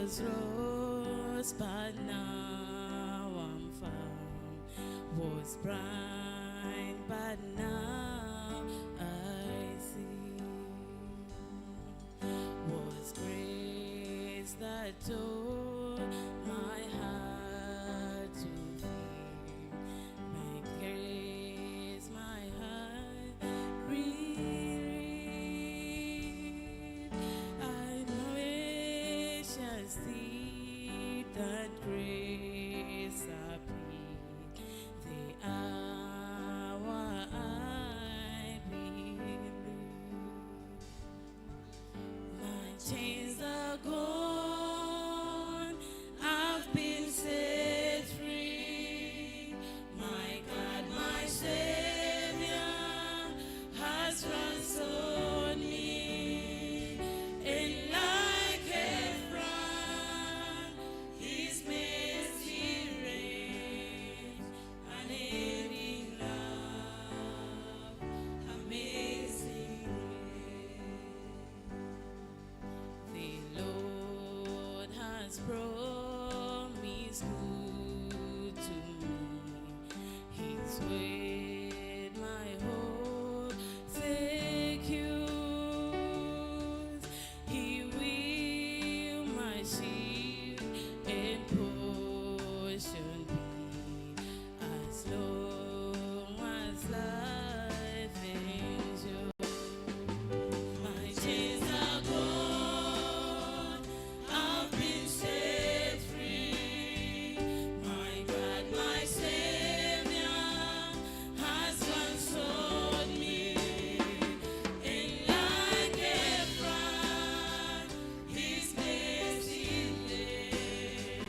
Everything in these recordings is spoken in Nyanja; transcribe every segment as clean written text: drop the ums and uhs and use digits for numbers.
was lost, but now I'm found. Was blind, but now I see. Was grace that told my heart to feel. My grace, my heart relieved. I know it shall see that grace appeared. The hour I believe. My chains are gone, I've been set free. My God, my Savior has ransomed me. And like a flood, His mercy reigns, unending love, amazing grace. The Lord has promised good to me. His word my hope secures. He will my shield and portion be, as long as life endures. My chains are gone, I've been set free. My God, my Savior has ransomed me. And like a flood, His mercy lays,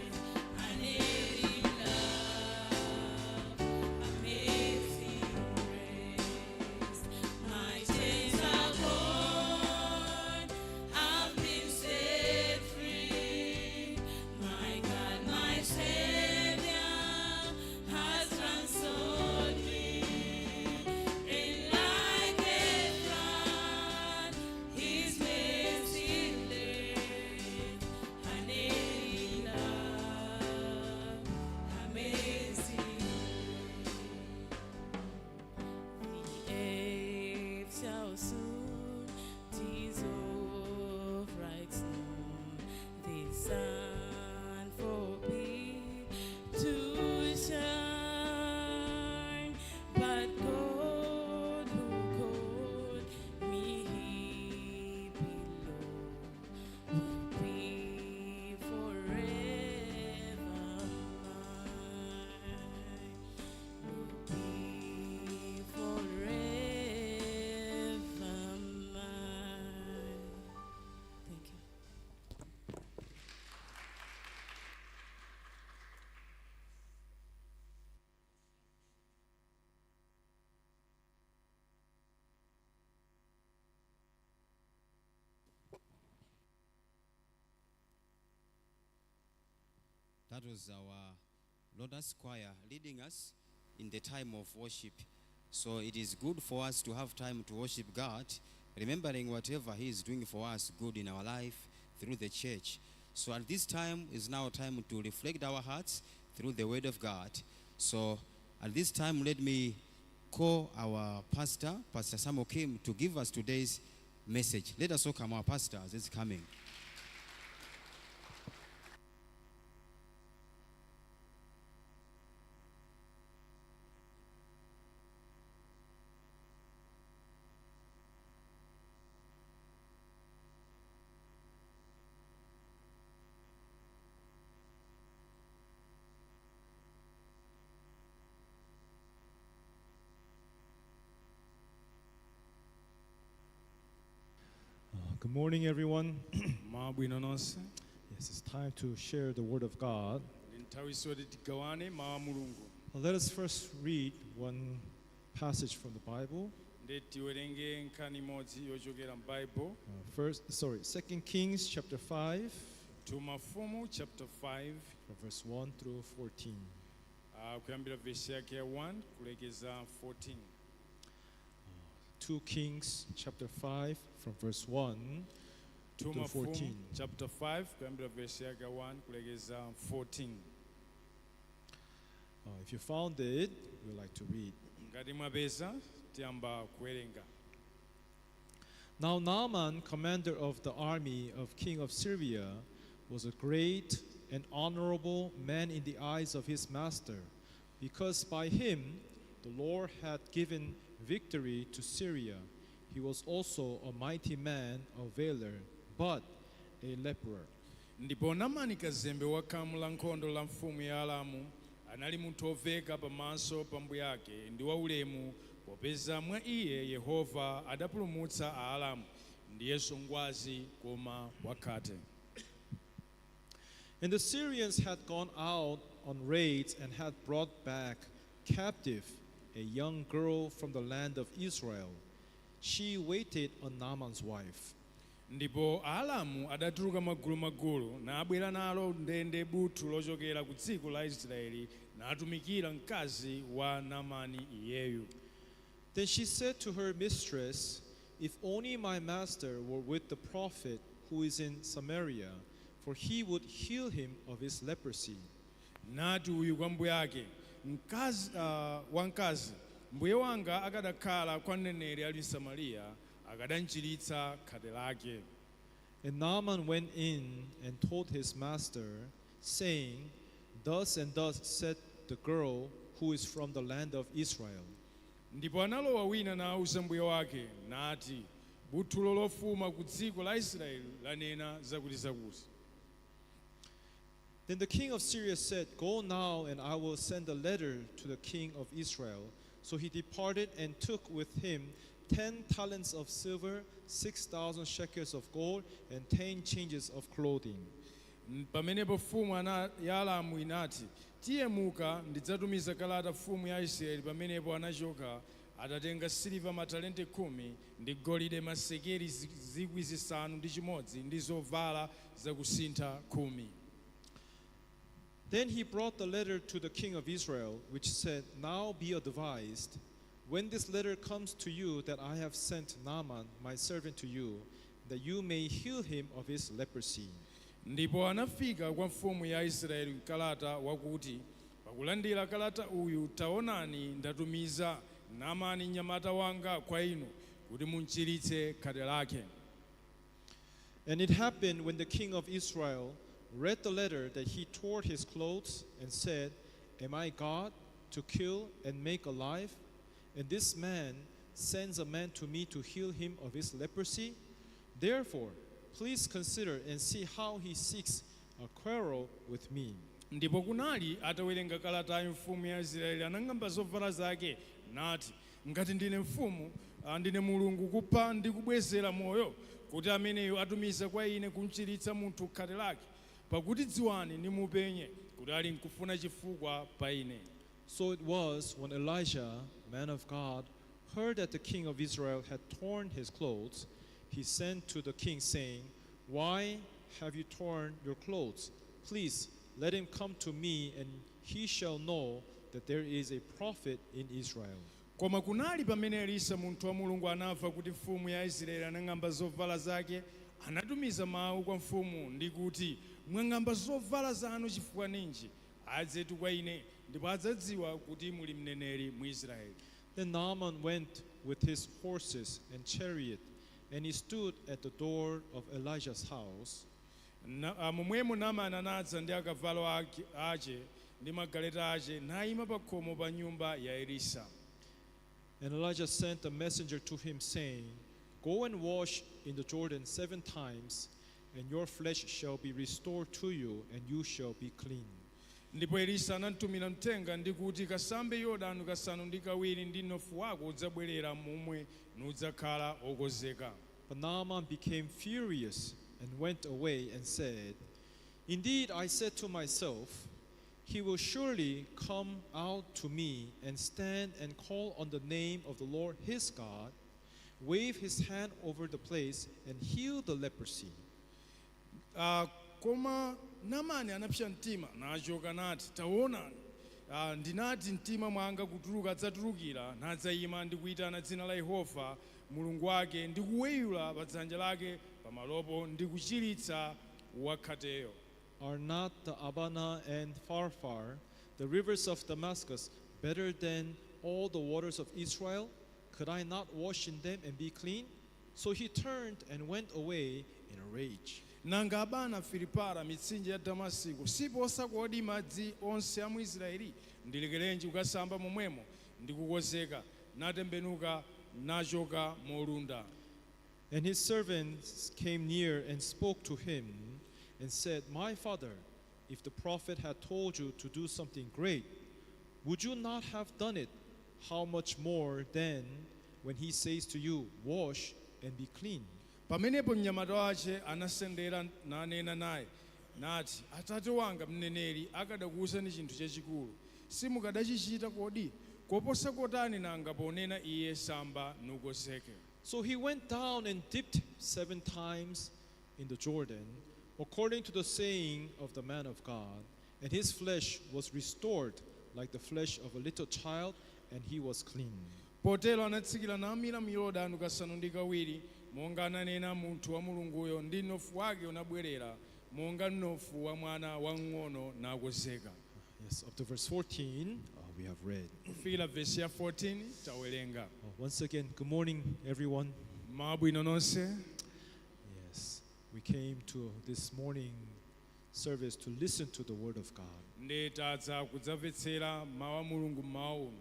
unending love, amazing grace. My chains are gone, I've been set free. My God, my Savior has ransomed me. And like a flood, His mercy lays, unending love, amazing grace. The earth shall soon dissolve right soon. The sun forbid to shine, but God who called me below will be forever mine. Will be forever mine. Thank you. That was our Lord's Choir leading us in the time of worship. So it is good for us to have time to worship God, remembering whatever He is doing for us good in our life through the church. So at this time is now time to reflect our hearts through the Word of God. So at this time, let me call our pastor, Pastor Samuel Kim, to give us today's message. Let us welcome our pastor as he's coming. Good morning, everyone. Mabwino nonse. Yes, it's time to share the Word of God. Nthawi soti tigawane mawu a Mulungu. Let us first read one passage from the Bible. Ndi tiwerenge nkhani imodzi yochokera m'Bible. 2 Kings chapter 5, To Mafumu chapter 5, from verse 1 through 14. kuyambira verse yake ya 1 kulekeza 14. 2 Kings chapter 5, from verse 1 2 to Mafumu 14. chapter 5 kuyambira verse yake 1 kulekeza 14. If you found it, we'd like to read. Ngati mwapeza tiyamba kuwerenga. Now Naaman, commander of the army of king of Syria, was a great and honorable man in the eyes of his master, because by him the Lord had given victory to Syria. He was also a mighty man of valor, but a leper. Ndipo Naamani kazembe wa khamu la nkhondo la mfumu ya Aramu anali munthu oveka pamaso pa mbuye ake ndi waulemu, popeza mwa iye Yehova adapulumutsa Aaramu, ndiyenso ngwazi koma wakhate. And the Syrians had gone out on raids and had brought back captive a young girl from the land of Israel. She waited on Naaman's wife. Ndipo Aaramu adatuluka magulu nabwera nalo ndende buthu lochokera ku dziko la Israeli natumikira mkazi wa Naamani iyeyu. Then she said to her mistress, "If only my master were with the prophet who is in Samaria, for he would heal him of his leprosy." Nati uyu kwa mbuye ake, wamkazi, mbuye wanga akadakhala kwa mneneri ali Samariya, akadanchiritsa khate lake. And Naaman went in and told his master, saying, "Thus and thus said the girl who is from the land of Israel." Ndipo analowa wina nawuza mbuye wake, nati, buthulo lofuma ku dziko la Israeli lanena zakuti. Then the king of Syria said, "Go now, and I will send a letter to the king of Israel." So he departed and took with him 10 talents of silver, 6,000 shekels of gold, and 10 changes of clothing. Pamenepo mfumu ya Aramu inati, tiyemuka ndidzatumiza kalata mfumu ya Israeli. Pamenepo anachoka atatenga siliva matalente 10 ndi golide masekeli 5,000 ndi zovala zakusintha 10. Then he brought the letter to the king of Israel, which said, "Now be advised, when this letter comes to you, that I have sent Naaman, my servant, to you, that you may heal him of his leprosy." Ndipo anafika kwa mfumu ya Israeli kalata wakuti, pakulandira kalata uyu taonani ndatumiza Naamani mnyamata wanga kwa inu kuti munchiritse khate lake. And it happened when the king of Israel read the letter that he tore his clothes and said, "Am I God to kill and make alive? And this man sends a man to me to heal him of his leprosy? Therefore, please consider and see how he seeks a quarrel with me." Ndipo kunali atawerenga kalatayo mfumu ya Israeli anang'amba zovala zake nati, ngati ndine mfumu, ndine mulungu kupha ndi kubwezera moyo, kuti ameneyo atumiza kwa ine kumchiritsa munthu khate lake, pakuti dziwani nimupenye kuti ali nkufuna chifukwa pa ine. So it was when Elijah, man of God, heard that the king of Israel had torn his clothes, he sent to the king, saying, "Why have you torn your clothes? Please let him come to me, and he shall know that there is a prophet in Israel." Koma kunali pamene Elisa munthu wa Mulungu anamva kuti mfumu ya Israeli anang'amba zovala zake, anatumiza mawu kwa mfumu ndi kuti, mwang'amba zovala zanu chifukwa ninji? Adzetu kwa ine ndipo adzadziwa kuti muli mneneri mu Israeli. Then Naaman went with his horses and chariot, and he stood at the door of Elijah's house. Momwemo Naamani anadza ndi akavalo ache ndi magaleta ache nayima pa khomo pa nyumba ya Elisa. And Elijah sent a messenger to him, saying, "Go and wash in the Jordan 7 times, and your flesh shall be restored to you, and you shall be clean." Ndipo Elisa anatumira mthenga ndi kuti, kasambe Yorodani kasanu ndi kawiri ndi mnofu wako udzabwerera momwe nudzakhala okonzeka. But Naaman became furious and went away and said, "Indeed, I said to myself, he will surely come out to me and stand and call on the name of the Lord his God, wave his hand over the place and heal the leprosy." Koma Naamani anapsa mtima nachoka nati, taonani, ndinati mtima mwanga kutuluka adzatulukira nadzayima ndi kuyitana dzina la Yehova mulungu wake ndi kuweyula pa dzanja lake pa pamalopo ndi kuchiritsa wakhateyo. Are not the Abana and Pharpar, the rivers of Damascus, better than all the waters of Israel? Could I not wash in them and be clean? So he turned and went away in a rage. Nanga Abana Filipara mitsinje ya Damasiko siposa kodi madzi onse a mu Israeli ndilekerenji kukasamba momwemo ndi kukonzeka natembenuka nachoka molunda. And his servants came near and spoke to him and said, My father, if the prophet had told you to do something great, would you not have done it? How much more then when he says to you, Wash and be clean? Pamenepo mnyamata wace anasendera nanena naye nati, Atate wanga mneneri akadakuwuzani chinthu chachikulu simukadachichita kodi? Koposa kotani nanga ponena iye samba nukonzeke. So he went down and dipped 7 times in the Jordan, according to the saying of the man of God, and his flesh was restored like the flesh of a little child, and he was clean. Potero anatsikira namira mu Yorodani kasanu ndi kawiri monga ananena munthu wa Mulunguyo ndi mnofu wake unabwerera monga mnofu wa mwana wang'ono nakonzeka. Yes, up to verse 14, we have read. Kufikira verse ya 14 tawerenga. Once again, good morning, everyone. Mabwino nonse. Yes, we came to this morning service to listen to the word of God. Ndetadza kudzamvetsera mawu a Mulungu mmawa uno.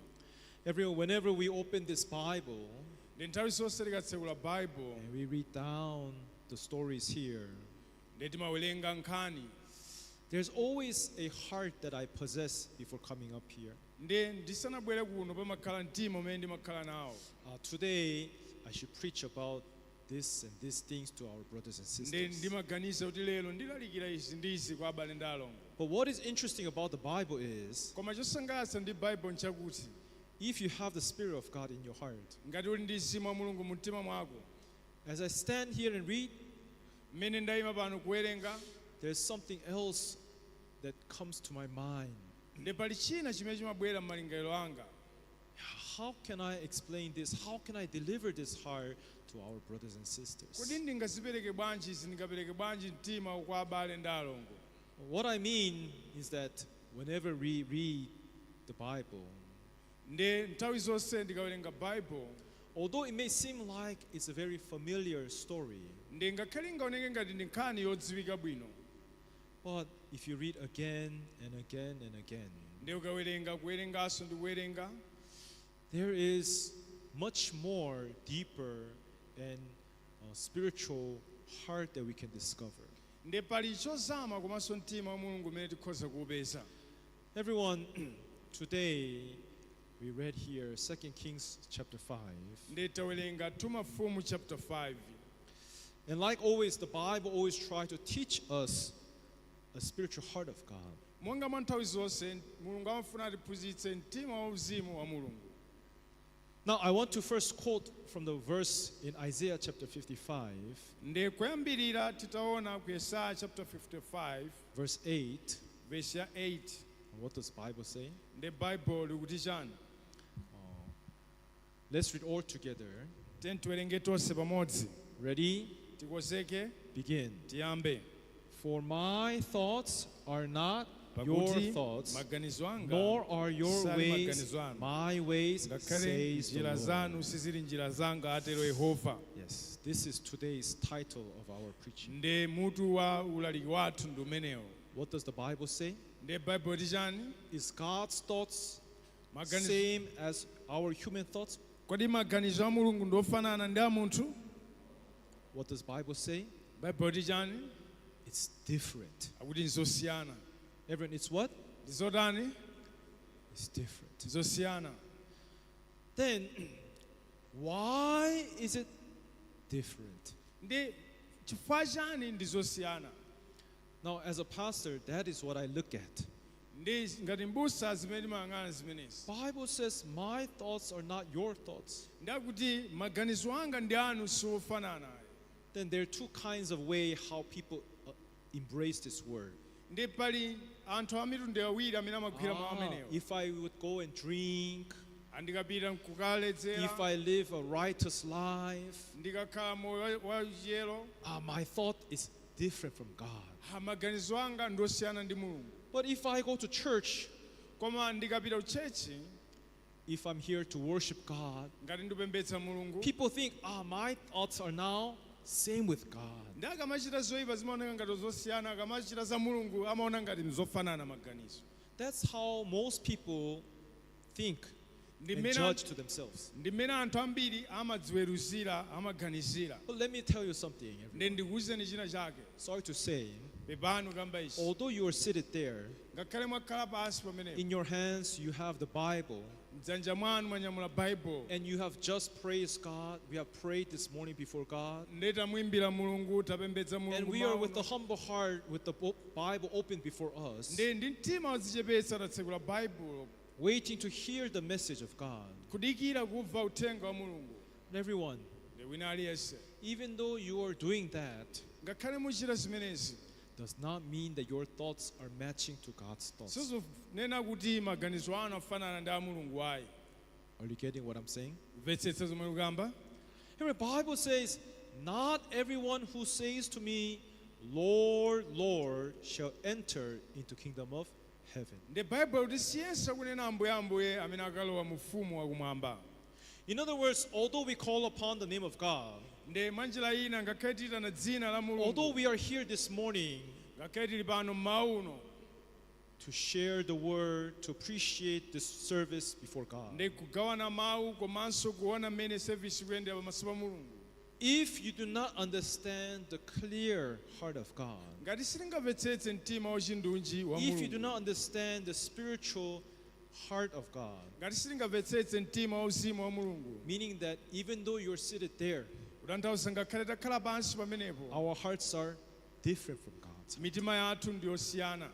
Everyone, whenever we open this Bible Ndi nthawi zonse tikatsekula Bible and we read down the stories here, ndetimawerenga nkhani. there's always a heart that I possess before coming up here. Ndisanabwere kuno pamakhala mtima umene ndimakhala nawo. Today, I should preach about this and these things to our brothers and sisters. Ndimaganiza kuti lero ndilalikira izi ndi izi kwa abale ndi alongo. But what is interesting about the Bible is, Koma chosangalatsa ndi Bible nchakuti if you have the Spirit of God in your heart, ngati uli ndi mzimu wa Mulungu mu mtima mwako, as I stand here and read, mmene ndayima pano kuwerenga, there's something else that comes to my mind. ndi pali china chimene chimabwera m'malingaliro anga. How can I explain this? How can I deliver this heart to our brothers and sisters? Kodi ndingazipereke bwanji izi ndingapereke bwanji mtima kwa abale ndi alongo? What I mean is that whenever we read the Bible, Ndi nthawi zonse ndikawerenga Bible, although it may seem like it's a very familiar story, ndi ngakhale ngaoneke ngati ndi nkhani yodziwika bwino, but if you read again and again and again, ndi ukawerenga kuwerenganso ndi kuwerenga, there is much more deeper and spiritual heart that we can discover. ndi pali chozama komanso mtima wa Mulungu umene tikhoza kuupeza. Everyone, today we read here 2 Kings chapter 5. Ndi tawerenga 2 Mafumu chapter 5. And like always, the Bible always tries to teach us a spiritual heart of God. Monga mwa nthawi zonse Mulungu amafuna atiphunzitse mtima wa uzimu wa Mulungu. Now, I want to first quote from the verse in Isaiah chapter 55, Ndi kuyambirira titaona ku Yesaya chapter 55 verse 8. verse ya 8. What does the Bible say? Ndi Bible likuti chani? Let's read all together. Tiwerenge tonse pamodzi. Ready? Tikozeke, Begin. tiyambe. For my thoughts are not your Pakuti thoughts, maganizo anga nor are your sali ways maganizo anu. my ways, Ngakhale says the njira Lord. zanu sizili njira zanga atero Yehova. Yes, this is today's title of our preaching. Ndi mutu wa ulaliki wathu ndi umenewo. What does the Bible say? Ndi Bible ti chani? Is God's thoughts Maganizo- same as our human thoughts? Kodi maganizo a Mulungu ndi ofanana ndi a munthu? What does the Bible say? Bible ti chani? It's different. Akuti nzosiyana. Everyone, it's what? Ndizotani? It's different. Nzosiyana. Then, why is it different? Ndi chifukwa chani ndizosiyana? Now, as a pastor, that is what I look at. Ndi ngati mbusa zimene timayang'ana zimenezi. Bible says, my thoughts are not your thoughts. Ndakuti maganizo anga ndi anu siofanana. Then there are two kinds of way how people embrace this word. Ndi pali anthu a mitundu awiri amene amagwira mawu amenewo. If I would go and drink, andikapita if kukaledzera I live a righteous life, ndikakhala moyo wa chiyero my thought is different from God. maganizo anga ndosiyana ndi mulungu. But if I go to church, Koma ndikapita kuchechi if I'm here to worship God, ngati ndipembedza mulungu people think, my thoughts are now same with God. ndi akamachita zoyipa zimaoneka ngati zosiyana, akamachita za mulungu amaona ngati mzofanana maganizo. That's how most people think and judge to themselves. ndi mmene anthu ambiri amadziweruzira amaganizira. But let me tell you something. Everyone. ndi ndikuwuzeni china chake Sorry to say, pepani kamba ichi although you are seated there, ngakhale mwakhala pansi pamenepo in your hands you have the Bible, mdzanja mwanu mwanyamula baibulo and you have just praised God. We have prayed this morning before God. ndi tamwimbira mulungu tapembedza And mulungu we are with a mawu. humble heart with the Bible open before us, ndi mtima wadzichepetsa tatsekula baibulo waiting to hear the message of God. kudikira kumva uthenga wa mulungu. And everyone, ndi wina aliyense even though you are doing that, ngakhale muchita zimenezi does not mean that your thoughts are matching to God's thoughts. sizonena kuti maganizo anu afanana ndi a mulungu ayi. Are you getting what I'm saying? mvetsetsa zomwe ukamba. Here the Bible says, not everyone who says to me, Lord, Lord, shall enter into kingdom of heaven. ndi baibulo kuti siyense akunena ambuye ambuye amene akalowa mu ufumu wakumwamba. In other words, although we call upon the name of God, ndi mwanjira ina ngakhale tiyitana dzina la although mulungu, we are here this morning ngakhale tili pano mmawa uno to share the word, to appreciate this service before God, ndi kugawana mawu komanso kuona mmene service ikuyendera pamaso pa mulungu, if you do not understand the clear heart of God, ngati sitingamvetsetse mtima wachindunji wa if you do mulungu, not understand the spiritual heart of God, ngati sitingamvetsetse mtima wauzimu wa mulungu, meaning that even though you're seated there, kutanthauza ngakhale takhala pansi pamenepo our hearts are different from God's. mitima yathu ndiyosiyana.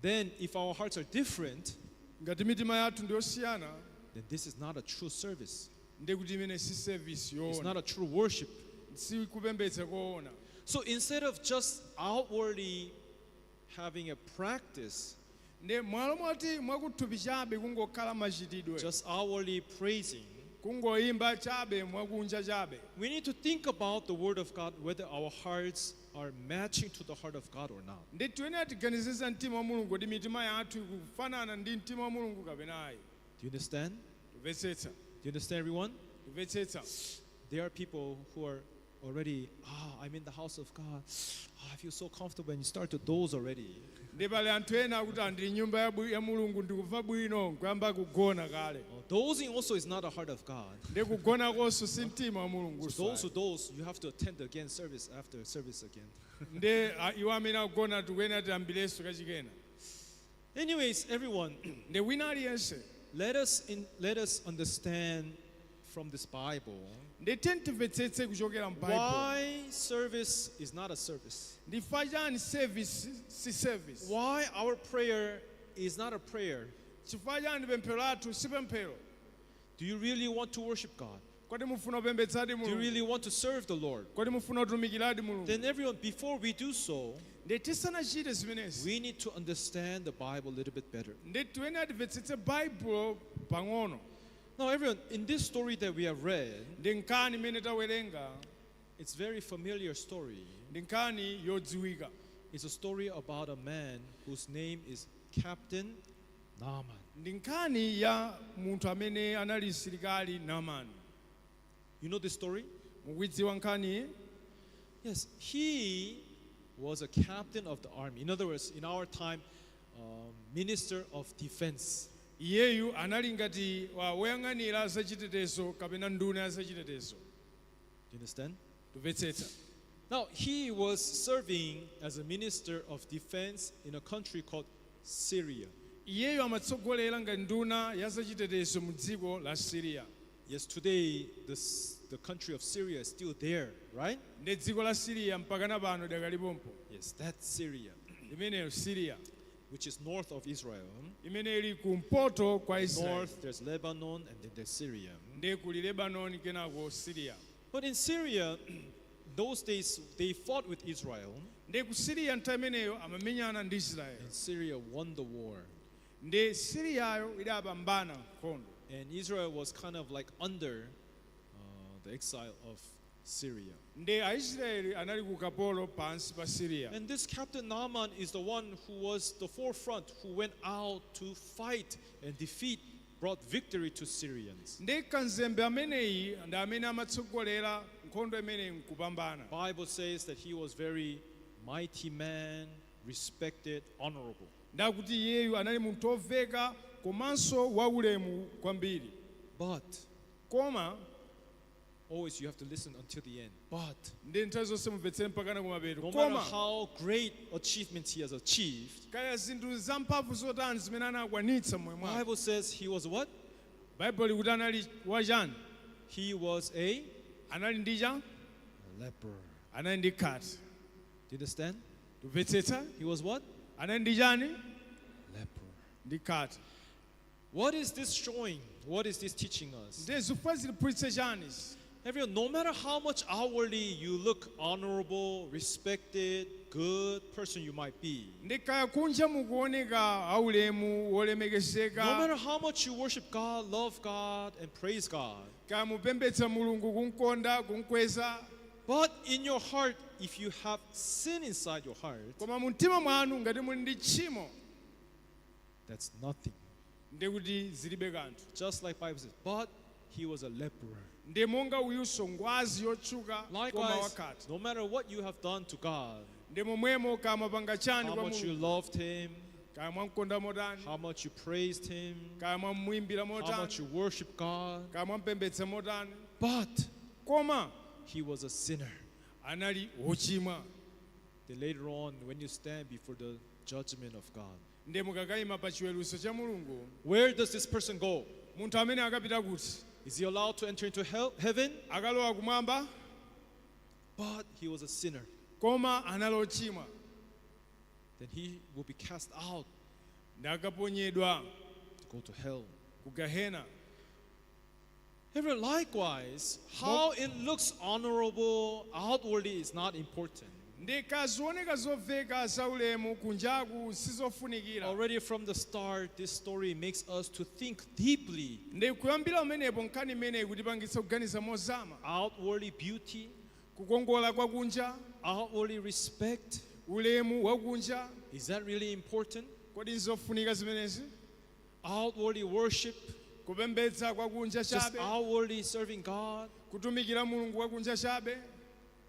Then, if our hearts are different, ngati mitima yathu ndiyosiyana, then this is not a true service. ndi kuti imene si service It's yoona, not a true worship. si kupembedza koona. So instead of just outwardly having a practice, ndi mwalo mwati mwakuthupi chabe kungokhala machitidwe, just outwardly praising, kungoyimba chabe mwakunja chabe, we need to think about the Word of God, whether our hearts are matching to the heart of God or not. ndi tiyenera tiganizisa mtima wa mulungu kuti mitima yathu ikufanana ndi mtima wa mulungu kapena ayi. Do you understand? Tumvetsetsa, Do you understand, everyone? tumvetsetsa. There are people who are already, I'm in the house of God. I feel so comfortable, and you start to doze already. ndi pali anthu ena akuti andili nyumba ya mulungu ndikumva bwino nkuyamba kugona kale. Dozing also is not a heart of God. ndi kugona konso si mtima wa mulungu. So those who doze, you have to attend again service after service again. ndi iwo amene akugona tikuyenera tiyambirenso kachikena. Anyways, everyone, ndi wina aliyense let us understand from this Bible ndi timvetsetse kuchokera m'Bible. why service is not a service. ndi chifukwa service si service. Why our prayer is not a prayer. chifukwa chani pemphero lathu si pemphero. Do you really want to worship God? kodi mufuna kupembedzadi Do you mulungu? really want to serve the Lord? kodi mufuna kutumikiradi mulungu? Then everyone, before we do so, ndi tisanachite zimenezi, we need to understand the Bible a little bit better. ndi tiyenera timvetsetse baibulo pang'ono. Now, everyone, in this story that we have read, ndi nkhani imene tawerenga, it's a very familiar story. ndi nkhani yodziwika. It's a story about a man whose name is Captain Naaman. ndi nkhani ya munthu amene anali msilikali Naamani. You know this story? mukuidziwa nkhaniyi? Yes, he was a captain of the army. In other words, in our time, minister of defense. iyeyu anali ngati woyang'anira zachitetezo kapena nduna ya zachitetezo. Do you understand? tumvetsetsa. Now, he was serving as a minister of defense in a country called Syria. iyeyu amatsogolera ngati nduna ya zachitetezo mu dziko la Syria. Yes, today the country of Syria is still there, right? ndi dziko la Syria mpakana pano dakalipompo. Yes, that's Syria, imeneyo Syria which is north of Israel. imene ili kumpoto kwa Israeli. North, there's Lebanon, and then there's Syria. ndi kuli Lebanon kenako Syria. But in Syria, those days, they fought with Israel, ndi ku Syria nthawi imeneyo amamenyana ndi Israeli. and Syria won the war. ndi Syriayo idapambana nkhondo. and Israel was kind of like under the exile of Syria. ndi aisraeli anali ku kapolo pansi pa siriya And this Captain Naaman is the one who was the forefront, who went out to fight and defeat, brought victory to Syrians. ndi kanzembe ameneyi ndi amene amatsogolera nkhondo imeneyi nkupambana. Bible says that he was very mighty man, respected, honorable. ndakuti iyeyu anali munthu oveka komanso waulemu kwambiri. But koma always you have to listen until the end. But ndi nthawi zonse mumvetsere mpakana kumapeto. no matter koma how great achievements he has achieved, kaya zinthu zamphamvu zotani zimene anakwanitsa moyo mwake. Bible says he was what? Bible kuti anali wachani? He was a Anali ndi cha? leper. Anali ndi khate. Do you understand? Tumvetsetsa? He was what? Anali ndi chani? Leper. Ndi khate. What is this showing? What is this teaching us? Ndi zifukwa ziliphunzitsa chani? Everyone, no matter how much outwardly you look honorable, respected, good person you might be, Ndi kaya kunja mukuoneka aulemu no wolemekezeka. matter how much you worship God, love God, and praise God, Kaya mupembedza Mulungu kumkonda, kumkweza. but in your heart, if you have sin inside your heart, Koma mu mtima mwanu ngati muli ndi tchimo, that's nothing. ndi kuti zilibe kanthu. Just like Bible says, but he was a leper. Ndi monga uyunso ngwazi yotchuka koma Likewise, wakhate. no matter what you have done to God, Ndi momwemo kaya mwapanga chani how kwa much you Mulungu, loved him, kaya mwamkonda motani, how much you praised him, kaya mwamuimbira how much motani, you worship God, kaya mwampembedza motani, but koma he was a sinner. anali wochimwa. Then later on, when you stand before the judgment of God, Ndi mukakayima pa chiweruzo cha Mulungu, where does this person go? munthu amene akapita kuti? Is he allowed to enter into heaven? Akalowa kumwamba, But he was a sinner. koma anali ochimwa. Then he will be cast out Ndi akaponyedwa to go to hell. ku Gehena. Everyone, likewise, how it looks honorable outwardly is not important. Ndi kazioneka zoveka zaulemu kunjaku sizofunikira. Already from the start, this story makes us to think deeply. Ndi kuyambira umenepo nkhani imeneyi kutipangitsa kuganiza mozama. Outwardly beauty, Kukongola kwa kunja, outwardly respect. ulemu wa kunja, Is that really important? kodi nzofunika zimenezi? Outwardly worship, Kupembedza kwa kunja just chabe, outwardly serving God. kutumikira Mulungu kwa kunja chabe,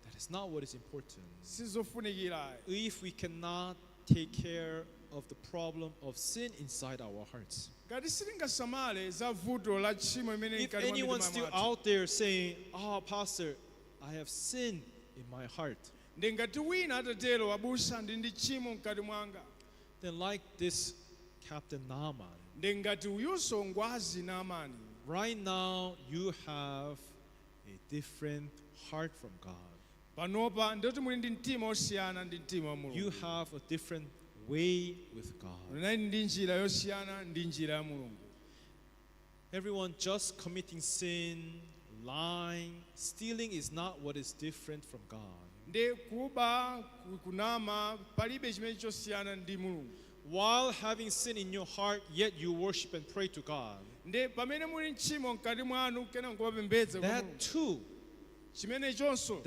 That is not what is important. sizofunikira. If we cannot take care of the problem of sin inside our hearts. Ngati sitingasamale za vuto la tchimo imene If ikali mwa anyone's mitima still mwathu. out there saying, "Oh, Pastor, I have sinned in my heart," Ndi ngati wina atatero abusa ndi ndi tchimo mkati mwanga. then like this Captain Naaman, Ndi ngati uyunso ngwazi Naamani. right now you have a different heart from God. Panopa ndoti muli ndi mtima osiyana ndi mtima wa You Mulungu. have a different way with God. Munali ndi njira yosiyana ndi njira ya Mulungu. Everyone just committing sin, lying, stealing is not what is different from God. Ndi kuba, kunama, palibe chimene chosiyana ndi Mulungu. While having sin in your heart, yet you worship and pray to God. Ndi pamene muli tchimo mkati mwanu kena nkupembedza kwa That Mulungu. too, Chimene chonso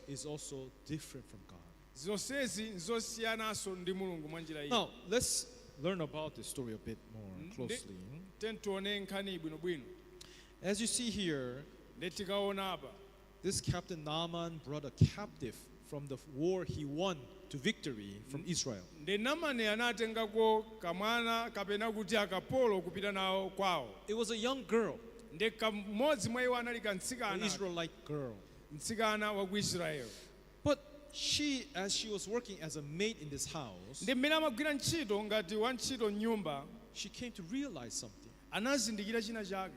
is also different from God. zonsezi nzosiyananso ndi Mulungu mwa njira iyi. Now, let's learn about this story a bit more closely. Tione nkhani bwinobwino. As you see here, Ndi tikaona apa, this Captain Naaman brought a captive from the war he won to victory from Israel. ndi Naamani anatengako kamwana kapena kuti akapolo kupita nawo kwawo. It was a young girl, Ndi kamodzi mwa iwo anali an kamtsikana, Israelite girl. mtsikana wa ku Israeli. But she, as she was working as a maid in this house, Ndi mmene amagwira ntchito ngati wantchito m'nyumba, she came to realize something, anazindikira china chake,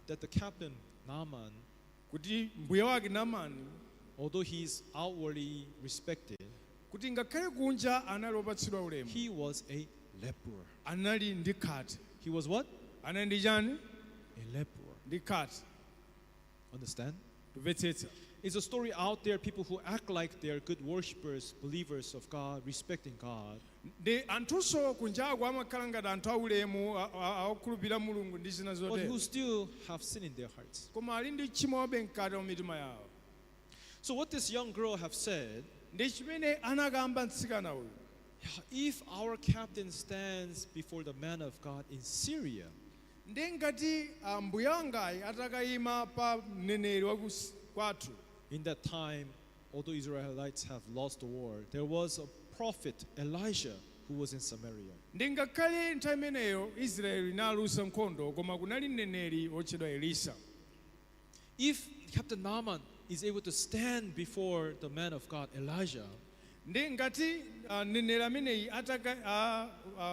that the Captain Naaman, kuti mbuye wake Naamani, although he's outwardly respected, kuti ngakhale kunja anali opatsidwa ulemu, he was a leper. anali ndi khate. He was what? Anali ndi chani? A leper. Ndi khate. Understand? Tumvetsetsa. It's a story out there, people who act like they're good worshipers, believers of God, respecting God. ndi anthunso kunjaku amakhala ngati anthu aulemu akhulupirira mulungu ndi zina but zotero who still have sin in their hearts. koma ali ndi tchimobe mkati mwa mitima yawo. So what this young girl have said, ndi chimene anakamba mtsikana uyu, if our captain stands before the man of God in Syria, ndi ngati mbuya wangayi atakayima pa mneneri wa kwathu. in that time, although Israelites have lost the war, there was a prophet Elijah who was in Samaria. ndi ngakhale nthawi imeneyo Israeli inalusa nkhondo koma kunali mneneri wotchedwa Elisa. If Captain Naaman is able to stand before the man of God Elijah, ndi ngati mneneri ameneyi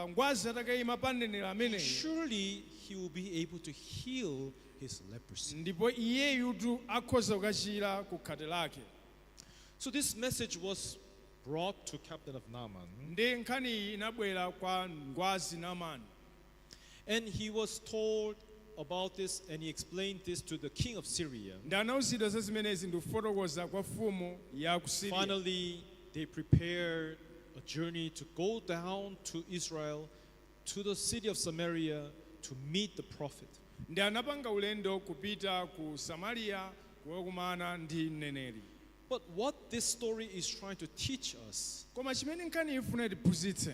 ngwazi atakayima pa mneneri ameneyi, surely he will be able to heal his leprosy. ndipo iyeyutu akhoza kukachira ku khate lake. So this message was brought to Captain of Naaman, ndi nkhani iyi inabwera kwa ngwazi Naamani. and he was told about this, and he explained this to the king of Syria. ndi anawuzidwa za zimenezi ndi kufotokoza kwa mfumu ya ku Syria. Finally, they prepared a journey to go down to Israel, to the city of Samaria, to meet the prophet. ndi anapanga ulendo kupita ku Samariya kukakumana ndi mneneri. But what this story is trying to teach us, koma chimene nkhani ifuna tiphunzitse,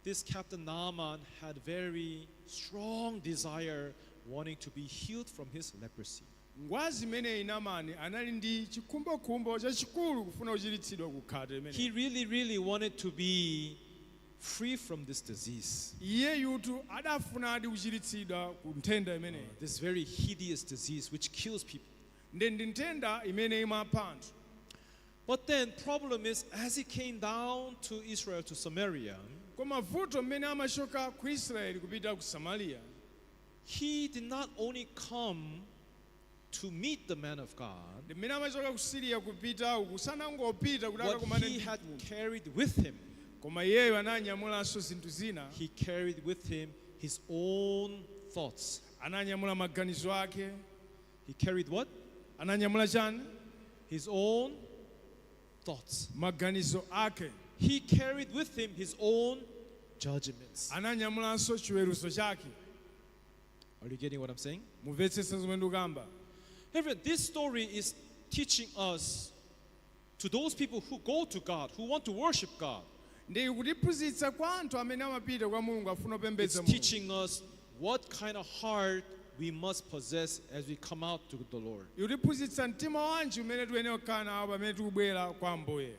this Captain Naaman had very strong desire wanting to be healed from his leprosy. ngwazi imeneyi Naamani anali ndi chikhumbokhumbo chachikulu kufuna kuchiritsidwa ku khate He limeneli. really wanted to be free from this disease, iyeyutu adafunadi kuchiritsidwa ku nthenda imeneyi. this very hideous disease which kills people. ndi nthenda imene imapha anthu. But then problem is, as he came down to Israel, to Samaria, koma vuto mmene amachoka ku Israeli kupita ku Samariya, he did not only come to meet the man of God, ndi mmene amachoka ku Syria kupita kusanangopita kuti what akakumane he ndi had Mulungu. carried with him, koma iyeyo ananyamulanso zinthu zina. he carried with him his own thoughts. Ananyamula maganizo ake. He carried what? Ananyamula chani? His own thoughts. Maganizo ake. He carried with him his own judgments. Ananyamulanso chiweruzo chake. Are you getting what I'm saying? Mumvetsetsa zomwe ndikukamba. Everyone, this story is teaching us, to those people who go to God, who want to worship God, ndi kutiphunzitsa kwa anthu amene amapita kwa Mulungu afuna it's kupembedza Mulungu. teaching us what kind of heart we must possess as we come out to the Lord. Ikutiphunzitsa mtima wanji umene tiyenera kukhala nawo pamene tikubwera kwa Ambuye.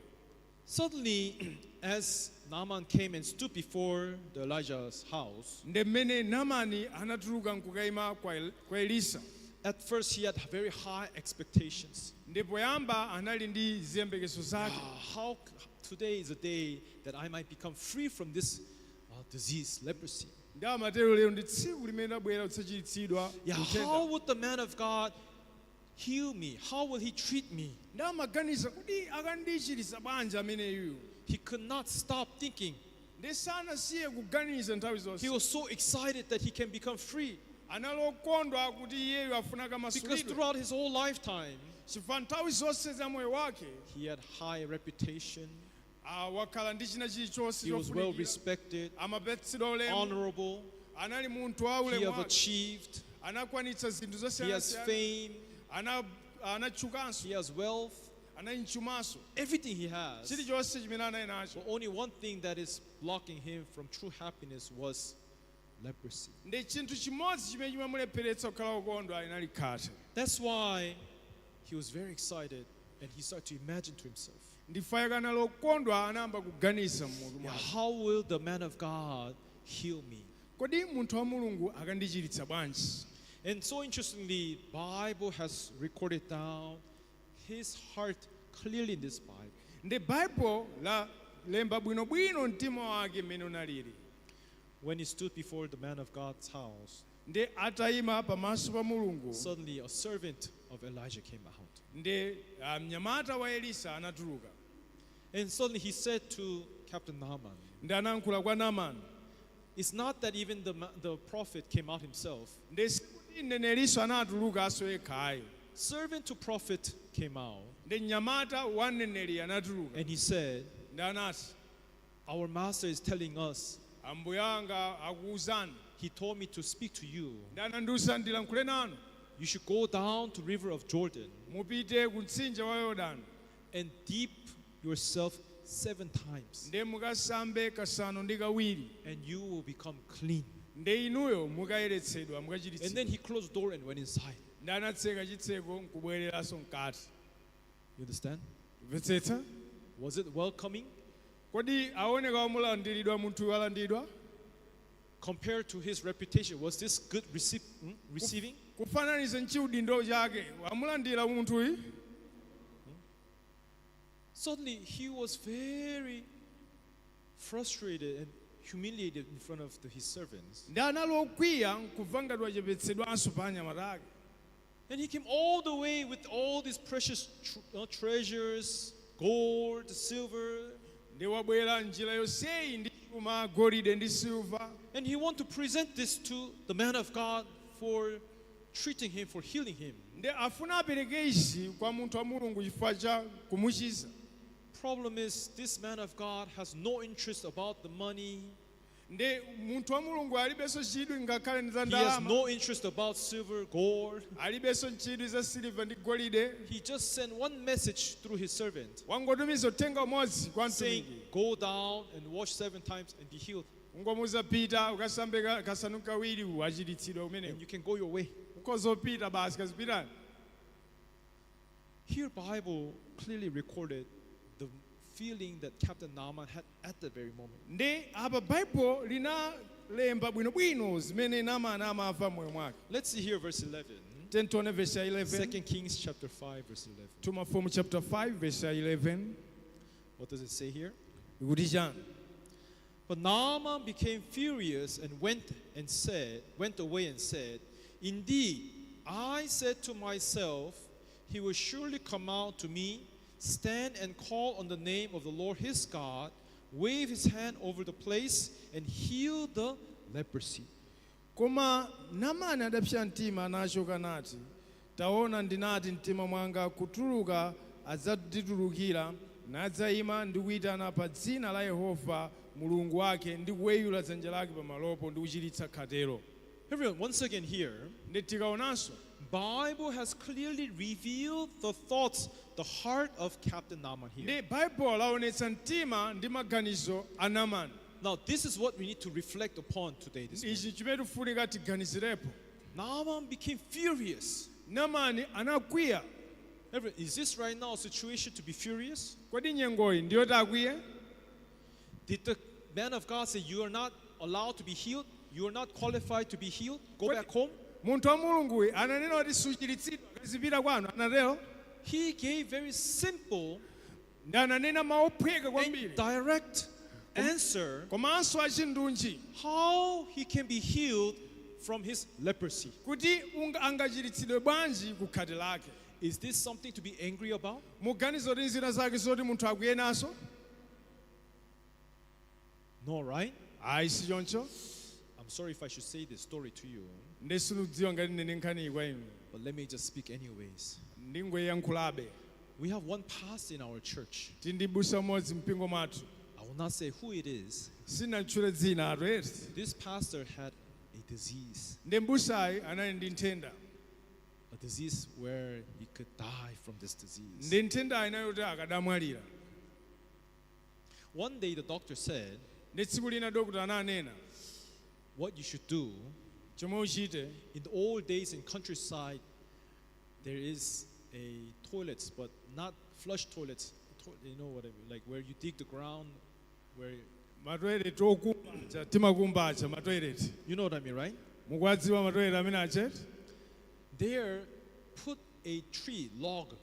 Suddenly, as Naaman came and stood before the Elijah's house, ndi mmene Naamani anatuluka nkukayima kwa Elisa. at first he had very high expectations. Ndipo poyamba anali ndi ziyembekezo zake. How today is a day that I might become free from this disease, leprosy. Ndi amatero lero ndi tsiku limene abwera kudzachiritsidwa Yeah, kuthenda. how would the man of God heal me? How will he treat me? Ndi amaganiza kuti akandichiritsa bwanji ameneyu. He could not stop thinking. Ndi sanasiye kuganiza nthawi He zonse. was so excited that he can become free. Anali okondwa kuti iyeyo afuna Because kamasulidwe. throughout his whole lifetime, Chifukwa nthawi zonse za moyo wake he had high reputation. wakhala ndi china chilichonse He was well chofunikira. respected, Amapatsidwa ulemu. honorable. Anali munthu wa He ulemu have wake. achieved. Anakwanitsa zinthu He has zosiyanasiyana. fame. Anatchukanso. He has wealth. Anali mchumaso. Everything he has. Chilichonse chimene anali nacho. But only one thing that is blocking him from true happiness was leprosy. Ndi chinthu chimodzi chimene chimamulepheretsa kukhala wokondwa inali khate. That's why he was very excited and he started to imagine to himself, Ndifa yakana lokondwa anayamba kuganiza m'mutu mwake. how will the man of God heal me? Kodi munthu wa Mulungu akandichiritsa bwanji? And so interestingly, Bible has recorded down his heart clearly in this Bible. Ndi Bible la lemba bwinobwino mtima wake mmene unalili. When he stood before the man of God's house, Ndi atayima pamaso pa Mulungu, suddenly a servant of Elijah came out. ndi mnyamata wa Elisa anatuluka. And suddenly he said to Captain Naaman, Ndi anayankhula kwa Naamani. it's not that even the prophet came out himself. Ndi sikuti mneneriso anatuluka aso yekhayo. Servant to prophet came out Ndi mnyamata wa mneneri anatuluka. and he said, Ndi anati, Our master is telling us, ambuye anga akuwuzani he told me to speak to you. ndanandiwuza ndilankhule nanu You should go down to river of Jordan mupite ku mtsinje wa yorodani and dip yourself 7 times, nde mukasambe kasanu ndi kawiri and you will become clean. nde inuyo mukayeretsedwa And mukachiritsidwa then he closed the door and went inside. ndanatseka chitseko nkubwereranso mkati. You understand? mvetsetsa Was it welcoming kodi aoneka wamulandiridwa munthu alandidwa compared to his reputation? Was this good receiving? kufananiza nchiudindo chake wamulandira munthuyu. Suddenly, he was very frustrated and humiliated in front of his servants. ndi analokwiya nkubvangadwa chepetsedwanso pa anyamata ake. And he came all the way with all these precious treasures, gold, silver, ndi wabwera njira yonseyi ndi chuma golide ndi silva and he wanted to present this to the man of God for treating him, for healing him. ndi afuna apereke izi kwa munthu wa mulungu chifukwa cha kumuchiza. Problem is, this man of God has no interest about the money. ndi munthu wa mulungu alibenso chidwi ngakhale ndi za He has ndalama, no interest about silver, gold. alibenso chidwi za siliva ndi golide. He just sent one message through his servant wangotumiza uthenga umodzi kwa saying, mtumiki, go down and wash 7 times and be healed. ungomuza pita ukasambe kasanu kawiri wachiritsidwa umenewo. And you can go your way. ukozopita basi kazipitani. Here, Bible clearly recorded the feeling that Captain Naaman had at that very moment. ndi apa baibulo linalemba bwinobwino zimene Naamani amamva moyo mwake. Let's see here verse 11. Tentione verse ya 11. 2 Kings chapter 5 verse 11. Tuma from chapter 5 verse ya 11. What does it say here? ikuti chani? But Naaman became furious and went away and said, indeed, I said to myself, he will surely come out to me, stand and call on the name of the Lord his God, wave his hand over the place and heal the leprosy. Koma Naamani adapsa mtima nachoka nati, taona ndinati mtima mwanga kutuluka adzatitulukira nadzayima ndi kuyitana pa dzina la Yehova mulungu wake ndi kuweyula dzanja lake pa malopo ndi kuchiritsa khatero. Everyone, once again here, ndi tikaonanso Bible has clearly revealed the thoughts, the heart of Captain Naaman here. ndi baibulo laonetsa mtima ndi maganizo a Naamani. Now, this is what we need to reflect upon today. This morning. ichi chimene tifunika tiganizirepo. Naaman became furious. Naamani anakwiya. Everyone, is this right now a situation to be furious? Kodi nyengoyi ndiyoti akwiye? Did the man of God say, you are not allowed to be healed? You are not qualified to be healed? Go What- back home? munthu wa mulunguyu ananena kuti suchiritsidwa kazipita kwanu, anatero? He gave very simple ndi ananena maophweka and kwambiri direct answer komanso achindunji how he can be healed from his leprosy. kuti angachiritsidwe bwanji ku khate lake. Is this something to be angry about? muganizo ndi nzira zake zoti munthu akwiye naso? No, right? ayi si choncho. I'm sorry if I should say this story to you, ndi sinudziwa ngati nene nkhaniyi kwa inu, but let me just speak anyways. ndingoyankhulabe. We have one pastor in our church. tindibusa mmodzi mpingo mwathu, I will not say who it is. sinatchule dzina atu. This pastor had a disease, ndi mbusayi anali ndi nthenda, a disease where he could die from this disease. ndi nthenda inayoti akadamwalira. One day the doctor said, ndi tsiku lina dokota ananena what you should do, chomwe uchite. in the old days in countryside, there is a toilets, but not flush toilets. You know what I mean? Like where you dig the ground, where, matoilet okumbacha timakumbacha matoilet. you know what I mean, right? mukwadziwa matoilet amene achete. There, put a tree, log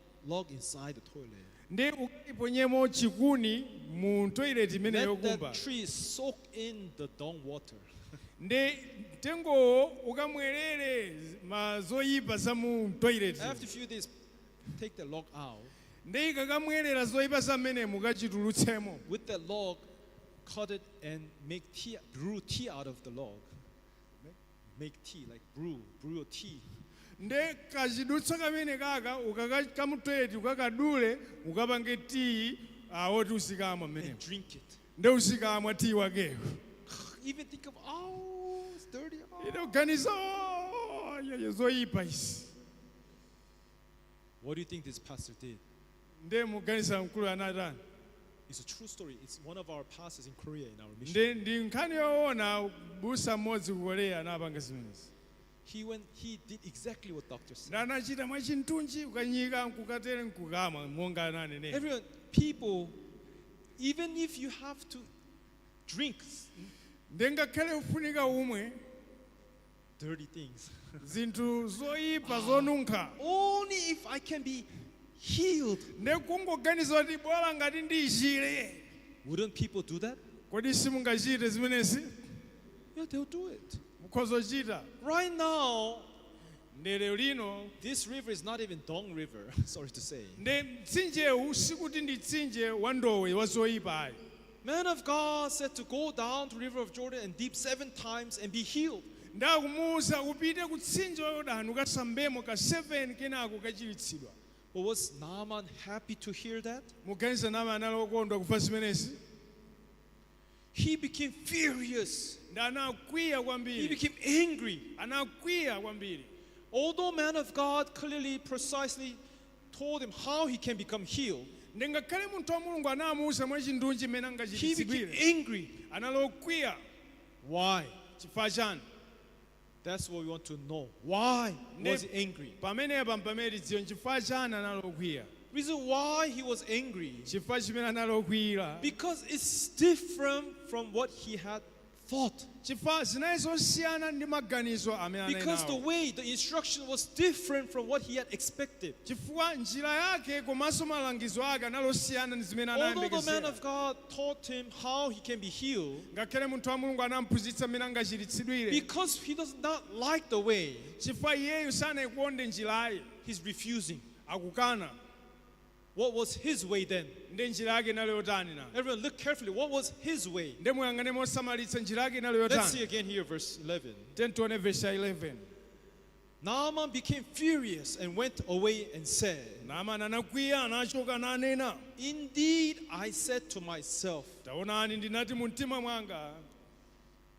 inside the toilet. ndi ukayiponyemo chikuni mu toilet imene Let that yokumba. tree soak in the dung water. ndi mtengowo ukamwerere mazoyipa za mu toilet. After a few days, take the log out. ndi ikakamwerera zoyipa za mmene mukachitulutsemo. With that log, cut it and make tea, brew tea out of the log. Make tea, like brew a tea. ndi kachidutsa kamene kaka ukakamutoilet ukakadule ukapange tii oti usikama And mmene. drink it. nde usika mwati wakeyo Even think of, oh, it's dirty. Oh. ine kuganiza yayo zoyipa isi. What do you think this pastor did? Nde muganiza mkulu anatani. It's a true story. It's one of our pastors in Korea in our mission. Nde ndi nkhani yoona busa mmodzi ku Korea anapanga zimenezi. He did exactly what doctor said. Ndanachita mwachintunji ukanyika nkukatere nkukama monga ananene. Everyone, people, even if you have to drink Ndengakhale ufunika umwe dirty things, zinthu zoyipa zonunkha. only if I can be healed. Nekungoganiza kuti bora ngati ndiyishire. Wouldn't people do that? Kodi simungachite zimenezi? Yeah, they'll do it. Mukhozochita. Right now, Ndero lino this river is not even Dong River, sorry to say. nde mtsinjewu sikuti ndi mtsinje wa ndowe wa zoyipa ayi. Man of God said to go down to the river of Jordan and dip 7 times and be healed. Ndakumuwuza upite ku mtsinje wa Yorodani ukasambemo ka 7 kenako kachiritsidwa. But was Naaman happy to hear that? Muganiza Naamani analokondwa kufa zimenezi. He became furious. Nde anakwiya He kwambiri. became angry. Anakwiya kwambiri. Although man of God clearly, precisely told him how he can become healed, Ndengakhale munthu wa Mulungu anamuwuza mwachindunji mmene he became angachiritsidwire. angry. Analokwiya. Why? Chifukwa chani? That's what we want to know. Why was he angry? Pamenepa mpamene dziyo chifukwa chani analokwiya. Reason why he was angry, Chifukwa chimene analokwira. because it's different from what he had thought. Chifukwa zinayi zosiyana ndi maganizo amene anali Because the nawo. way, the instruction was different from what he had expected. Chifukwa njira yake komanso malangizo ake analosiyana ndi zimene Although the man anayembekezera. of God taught him how he can be healed, Ngakhale munthu wa Mulungu anamphunzitsa mmene angachiritsidwire. because he does not like the way, Chifukwa iyeyu sanayikonde njirayi. he's refusing. Akukana. What was his way then? Ndi njira yake inali yotani na. Everyone, look carefully. What was his way? Ndi muyang'ane mosamalitsa njira yake inali Let's see yotani. again here, verse 11. Tione verse 11. Naaman became furious and went away and said, Naamani anakwiya anachoka nanena. Indeed, I said to myself. Taonani ndinati mu mtima mwanga.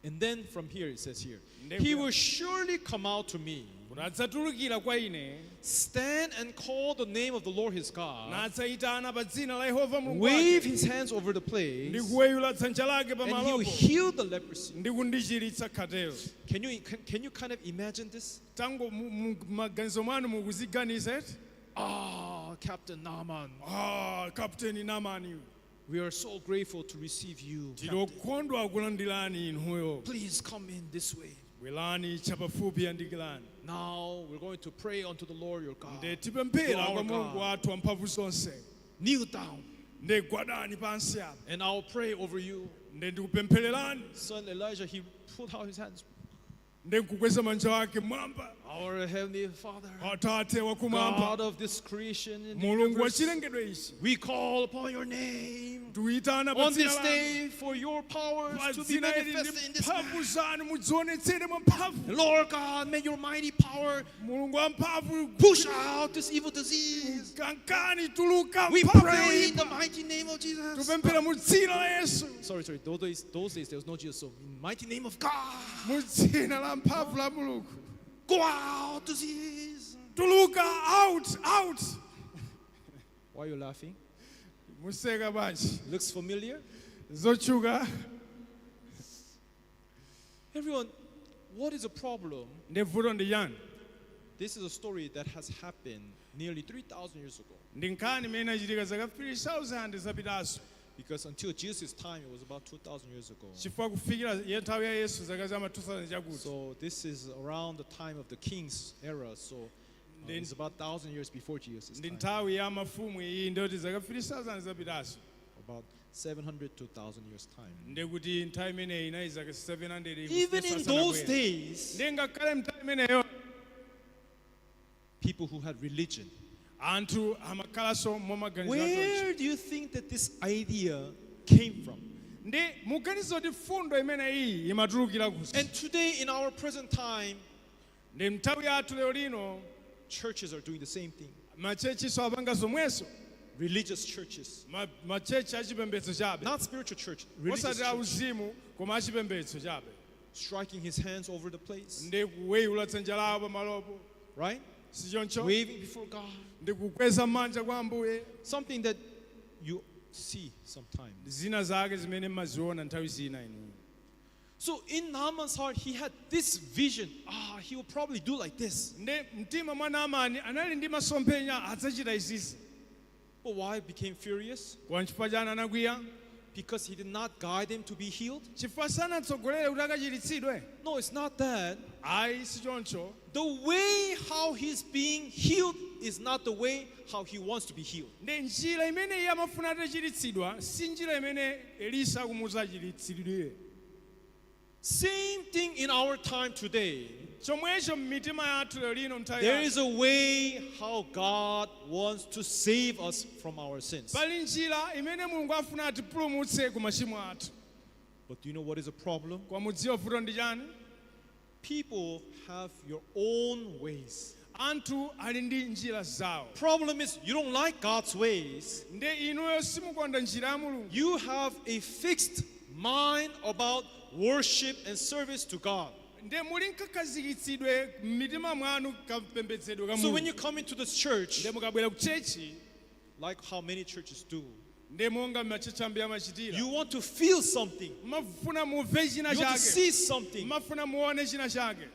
And then from here, it says here, he will surely come out to me. Adzatulukira kwa ine. Stand and call the name of the Lord his God. Nadzayitana pa dzina la Yehova Mulungu Wave wake. his hands over the place, Ndikuweyula dzanja lake pa and he will malopo. heal the leprosy. Ndikundichiritsa khatero. Can you kind of imagine this? Tango maganizo mwanu mukuziganiza eti? Ah, Captain Naaman, Kapteni Naamani. we are so grateful to receive you. Captain. Tilokondwa kulandirani inuyo. Please come in this way. Bwerani chapafupi yandikirani. Now we're going to pray unto the Lord your God. Nde tipemphera To kwa our Mulungu God. wathu wamphamvu zonse. Kneel down, Nde gwadani pansi apa. and I'll pray over you. Nde ndikupemphererani. Son Elijah, he put out his hands. Nde nkukweza manja wake mwamba. Our Heavenly Father, Atate wakumwamba. God of this creation and the Mulungu wa universe, chilengedwe ichi. we call upon your name Tuyitana pa on dzina this lanu. day for your powers Pa to be dzina ili manifested in ndi this mphamvu man. zanu mudzionetsere mwa mphamvu. Lord God, may your mighty power Mulungu wa mphamvu push out this evil disease. kankani tuluka We mphamvu pray in yoyipa. the mighty name of Jesus. Tupemphera mu dzina la Yesu. Sorry, those days there was no Jesus. So in the mighty name of God, Mu dzina la mphamvu la Mulungu. go out disease. Tuluka out. Why are you laughing? Museka basi. Looks familiar? Zochuka. Everyone, what is the problem? Ndevuto ndi yani. This is a story that has happened nearly 3,000 years ago. Ndi nkhani imene inachitika zaka 3,000 zapitazo. Because until Jesus' time, it was about 2,000 years ago. Chifukwa kufikira nthawi ya Yesu zaka zama 2000 chakuti. So this is around the time of the king's era. So it's about 1,000 years before Jesus' Ndi time. nthawi ya mafumu iyi ndoti zaka 3,000 zapitazo. About 700 to 1,000 years' time. Ndekuti nthawi imeneyi inayi zaka 700 Even in those days, Ngakhale nthawi imeneyo people who had religion. anthu amakhalanso momaganizo Where do you think that this idea came from? ndi muganizo kuti fundo imene iyi imatulukira kuti. And today, in our present time, Ndi nthawi yathu lero lino churches are doing the same thing. machechiso apanga zomweso. religious churches, machechi achipembedzo chabe not spiritual church, religious osati church, auzimu koma achipembedzo chabe striking his hands over the place, ndi kuweyula dzanja lawo pamalopo right? sichoncho Waving before God. ndi kukweza manja kwa ambuye Something that you see sometimes. zina zake zimene mmaziona nthawi zina inu. So in Naaman's heart, he had this vision. He will probably do like this. ndi mtima mwa Naamani anali ndi masomphenya adzachita izizi But why he became furious? koma chifukwa chani anakwiya Because he did not guide him to be healed? chifukwa sanatsogolere kuti akachiritsidwe No, it's not that. ayi sichoncho The way how he's being healed is not the way how he wants to be healed. ndi njira imene iye amafuna atachiritsidwa si njira imene Elisa akumuwuza achiritsidwe. Same thing in our time today. chomwecho m'mitima yathu lero lino nthawi There yathu. is a way how God wants to save us from our sins. pali njira imene mulungu afuna atipulumutse ku machimo athu But do you know what is the problem? koma mudziwa vuto ndi chani People have your own ways. anthu ali ndi njira zawo Problem is you don't like God's ways. ndi inuyo simukonda njira ya mulungu You have a fixed mind about worship and service to God. ndi muli nkakhazikitsidwe m'mitima mwanu kapembedzedwe ka So when mulungu you come into this church, ndi mukabwera ku chechi like how many churches do, ndi monga machechi ambiri amachitira you want to feel something. mafuna muve china You want to chake see something. mafuna muone china chake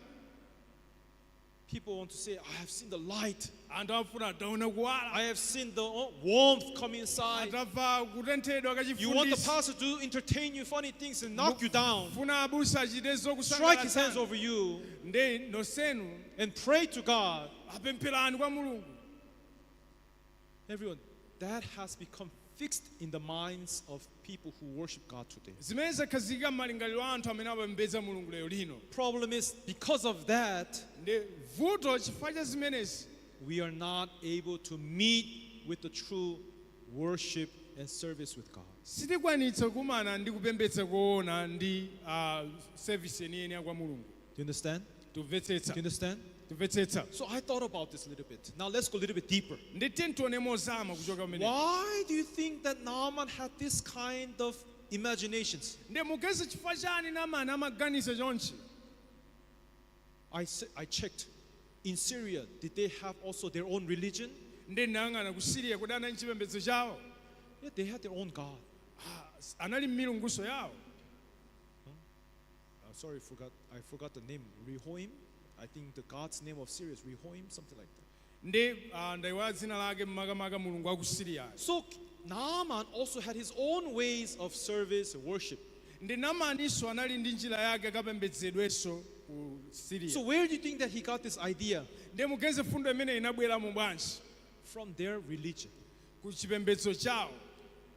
People want to say, I have seen the light. anthu amafuna adaona kuwala I have seen the warmth come inside. atamva kutenthedwa You want the kachifundisi pastor to entertain you funny things and knock you down. funa abusa achite Strike his hands zokusangalatsa over you ndi nosenu and pray to God. apempherani kwa mulungu Everyone, that has become fixed in the minds of people who worship God today. zimene zakhazikika m'malingaliro a anthu amene amapembedza mulungu lero lino Problem is, because of that, ndi vuto chifukwa cha zimenezi we are not able to meet with the true worship and service with God. sitikwanitsa kumana ndi kupembedza koona ndi service yeniyeni ya kwa mulungu Do you understand? Do tumvetsetsa you understand? tumvetsetsa So I thought about this a little bit. Now let's go a little bit deeper. ndi tione mozama kuchoka pamene Why do you think that Naaman had this kind of imaginations? ndi mugezi chifukwa chani Naamani amaganiza chonchi I checked. In Syria, did they have also their own religion? ndi nayang'ana ku Syria kuti anali chipembedzo chawo Yeah, they had their own God. anali milunguso yawo Sorry, I forgot the name. Rehoim? I think the God's name of Syria is Rehoim, something like that. ndi ndayiwala dzina lake makamaka mulungu wa ku Syria So Naaman also had his own ways of service and worship. ndi Naamaninso anali ndi njira yake akapembedzedwenso ku Syria So where do you think that he got this idea? ndi mugeze fundo imene inabwera mu bwanji From their religion. ku chipembedzo chawo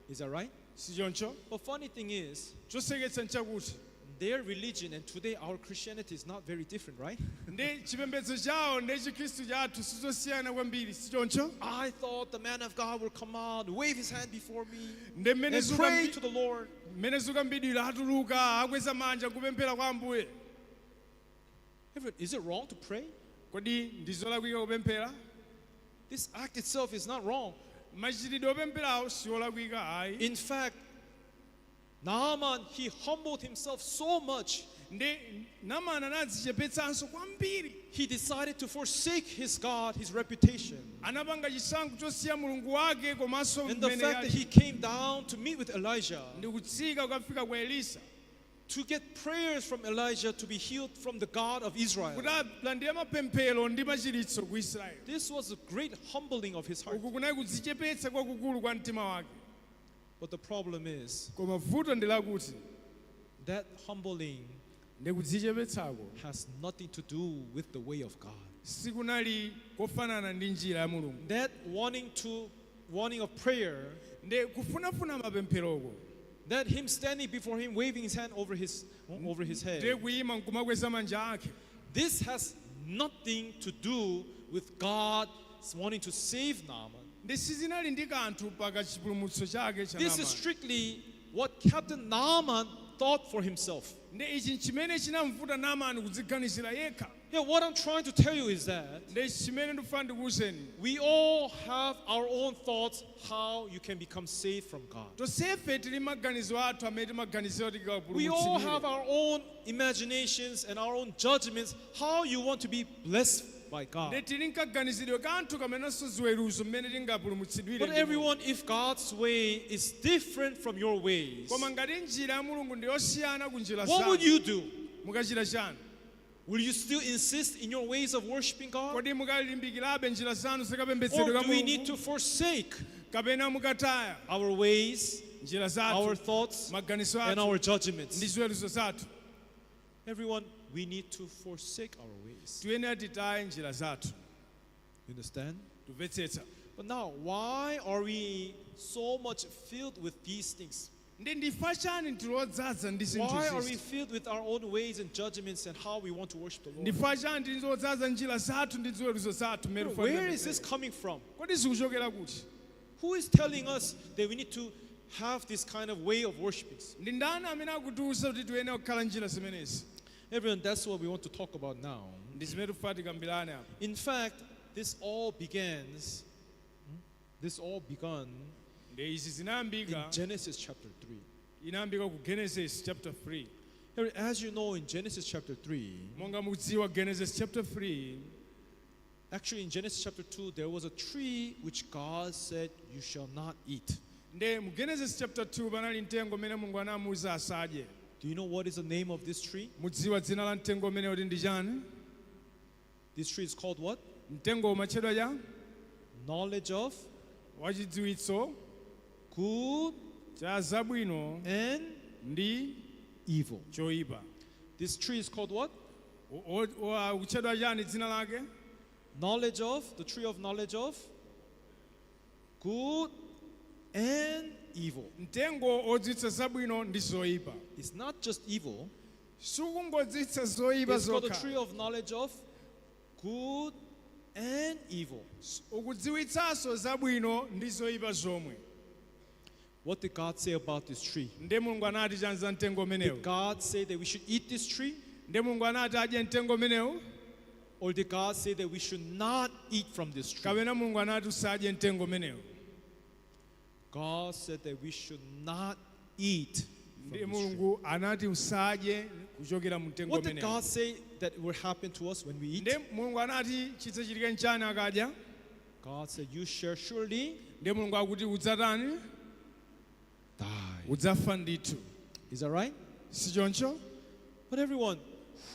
Is that right? sichoncho But funny thing is, choseketsa nchakuti their religion and today our Christianity is not very different, right? ndi chipembedzo chawo ndi chikhristu chathu sizosiyana kwambiri sichoncho I thought the man of God would come out, wave his hand before me, ndi mmene and pray to the Lord. zikambidwira atuluka akweza manja kupemphera kwa ambuye Is it wrong to pray? kodi ndizolakwika kupemphera This act itself is not wrong. machitidwe opempherawo siolakwika ayi In fact, Naaman, he humbled himself so much, ndi Naamani anadzichepetsanso kwambiri he decided to forsake his God, his reputation. anapanga chisankho chosiya mulungu wake komanso And the mmene fact that yali. he came down to meet with Elijah, ndi kutsika kukafika kwa Elisa to get prayers from Elijah to be healed from the God of Israel. kuti alandire mapemphero ndi machiritso ku Israeli This was a great humbling of his heart. uku kunali kudzichepetsa kwakukulu kwa mtima wake But the problem is, koma vuto ndi lakuti that humbling ndi kudzichepetsako has nothing to do with the way of God. sikunali kofanana ndi njira ya mulungu That wanting of prayer, ndi kufunafuna mapempheroko that him standing before him, waving his hand over his ndi head, kuyima nkumakweza manja ake this has nothing to do with God wanting to save Naaman. ndi sizinali ndi kanthu paka chipulumutso chake cha This is Naamani. strictly what Captain Naaman thought for himself. ndi ichi chimene chinamvuta Naamani kudziganizira yekha Yeah, what I'm trying to tell you is that ndi chimene ndikufuna ndikuwuzeni we all have our own thoughts how you can become saved from God. tonsefe tili maganizo athu amene timaganizira kuti We all have tikapulumutsidwe our own imaginations and our own judgments how you want to be blessed by ndi God. tili nkaganizidwe kanthu kamenenso ziweruzo mmene tingapulumutsidwire But ndi everyone, if God's way is different from your ways, koma ngati njira ya mulungu ndi yosiyana ku njira what would zanu you do? mukachita chani Will you still insist in your ways of worshiping God? kodi mukalimbikirabe njira zanu Or zikapembedzedwe ka do we need mulungu to forsake kapena mukataya our ways, njira our zathu thoughts, maganizo and athu our ndi judgments? ziweruzo zathu Everyone, we need to forsake our ways. tiyenera titaye njira zathu You understand? tumvetsetsa But now, why are we so much filled with these things? ndi ndifa chani tilodzaza ndi Why are we zinthu filled with our own ways and judgments and how we want to worship the Lord? ndifa chani tilodzaza njira zathu ndi ziweruzo zathu mmene Where is this tifanira coming from? kodi zikuchokera kuti Who is telling us that we need to have this kind of way of worshiping? ndi ndani amene akutiwuza kuti tiyenera kukhala njira zimenezi Everyone, that's what we want to talk about now. ndi zimene tikufuna tikambirane apa In fact, this all begun ndi izi in zinayambika Genesis chapter 3. inayambika ku Genesis chapter 3 As you know, in Genesis chapter 3, monga mukudziwa Genesis chapter 3 actually in Genesis chapter 2, there was a tree which God said, "You shall not eat." ndi mu Genesis chapter 2 panali mtengo mmene mulungu anamuwuza asadye Do you know what is the name of this tree? mudziwa dzina la mtengo mmene kuti ndi chani This tree is called what? mtengo umatchedwa cha Knowledge of wachidziwitso good cha zabwino and ndi evil. choyipa This tree is called what? kutchedwa chani dzina lake Knowledge of, the tree of knowledge of good and evil. mtengo odziwitsa zabwino ndi zoyipa It's not just evil, sukungodziwitsa zoyipa it's called the zokha tree of knowledge of good and evil. ukudziwitsanso zabwino ndi zoyipa zomwe What did God say about this tree? ndi mulungu anati chani za mtengo Did umenewu God say that we should eat this tree? ndi mulungu anati adye mtengo umenewu Or did God say that we should not eat from this tree? kapena mulungu anati usadye mtengo umenewu God said that we should not eat from ndi this tree. mulungu anati usadye kuchokera mu mtengo What did umenewu God say that will happen to us when we eat? ndi mulungu anati chidzachitike nchani akadya God said, "You shall surely ndi mulungu akuti udzatani die." udzafa ndithu Is that right? si choncho But everyone,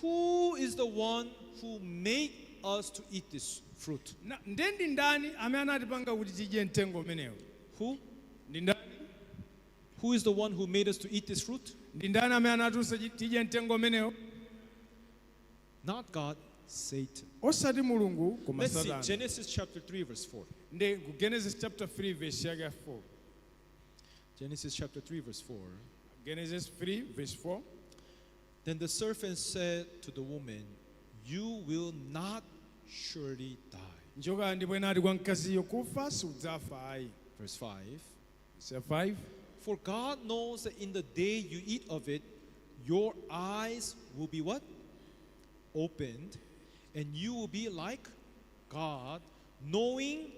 who is the one who made us to eat this fruit? ndi ndani amene anatipanga kuti tidye mtengo umenewu Who? ndi ndani Who is the one who made us to eat this fruit? ndi ndani amene anatiusa tidye mtengo umenewu Not God, Satan. osati mulungu koma Let's see satana Genesis chapter 3, verse 4. ndi ku Genesis chapter 3 verse yake ya 4 Genesis chapter 3, verse 4. Genesis 3 verse 4 Then the serpent said to the woman, "You will not surely die." njoka ndipo inati kwa mkaziyo kufa sudzafa ayi Verse 5. verse 5 For God knows that in the day you eat of it, your eyes will be what? Opened, and you will be like God, knowing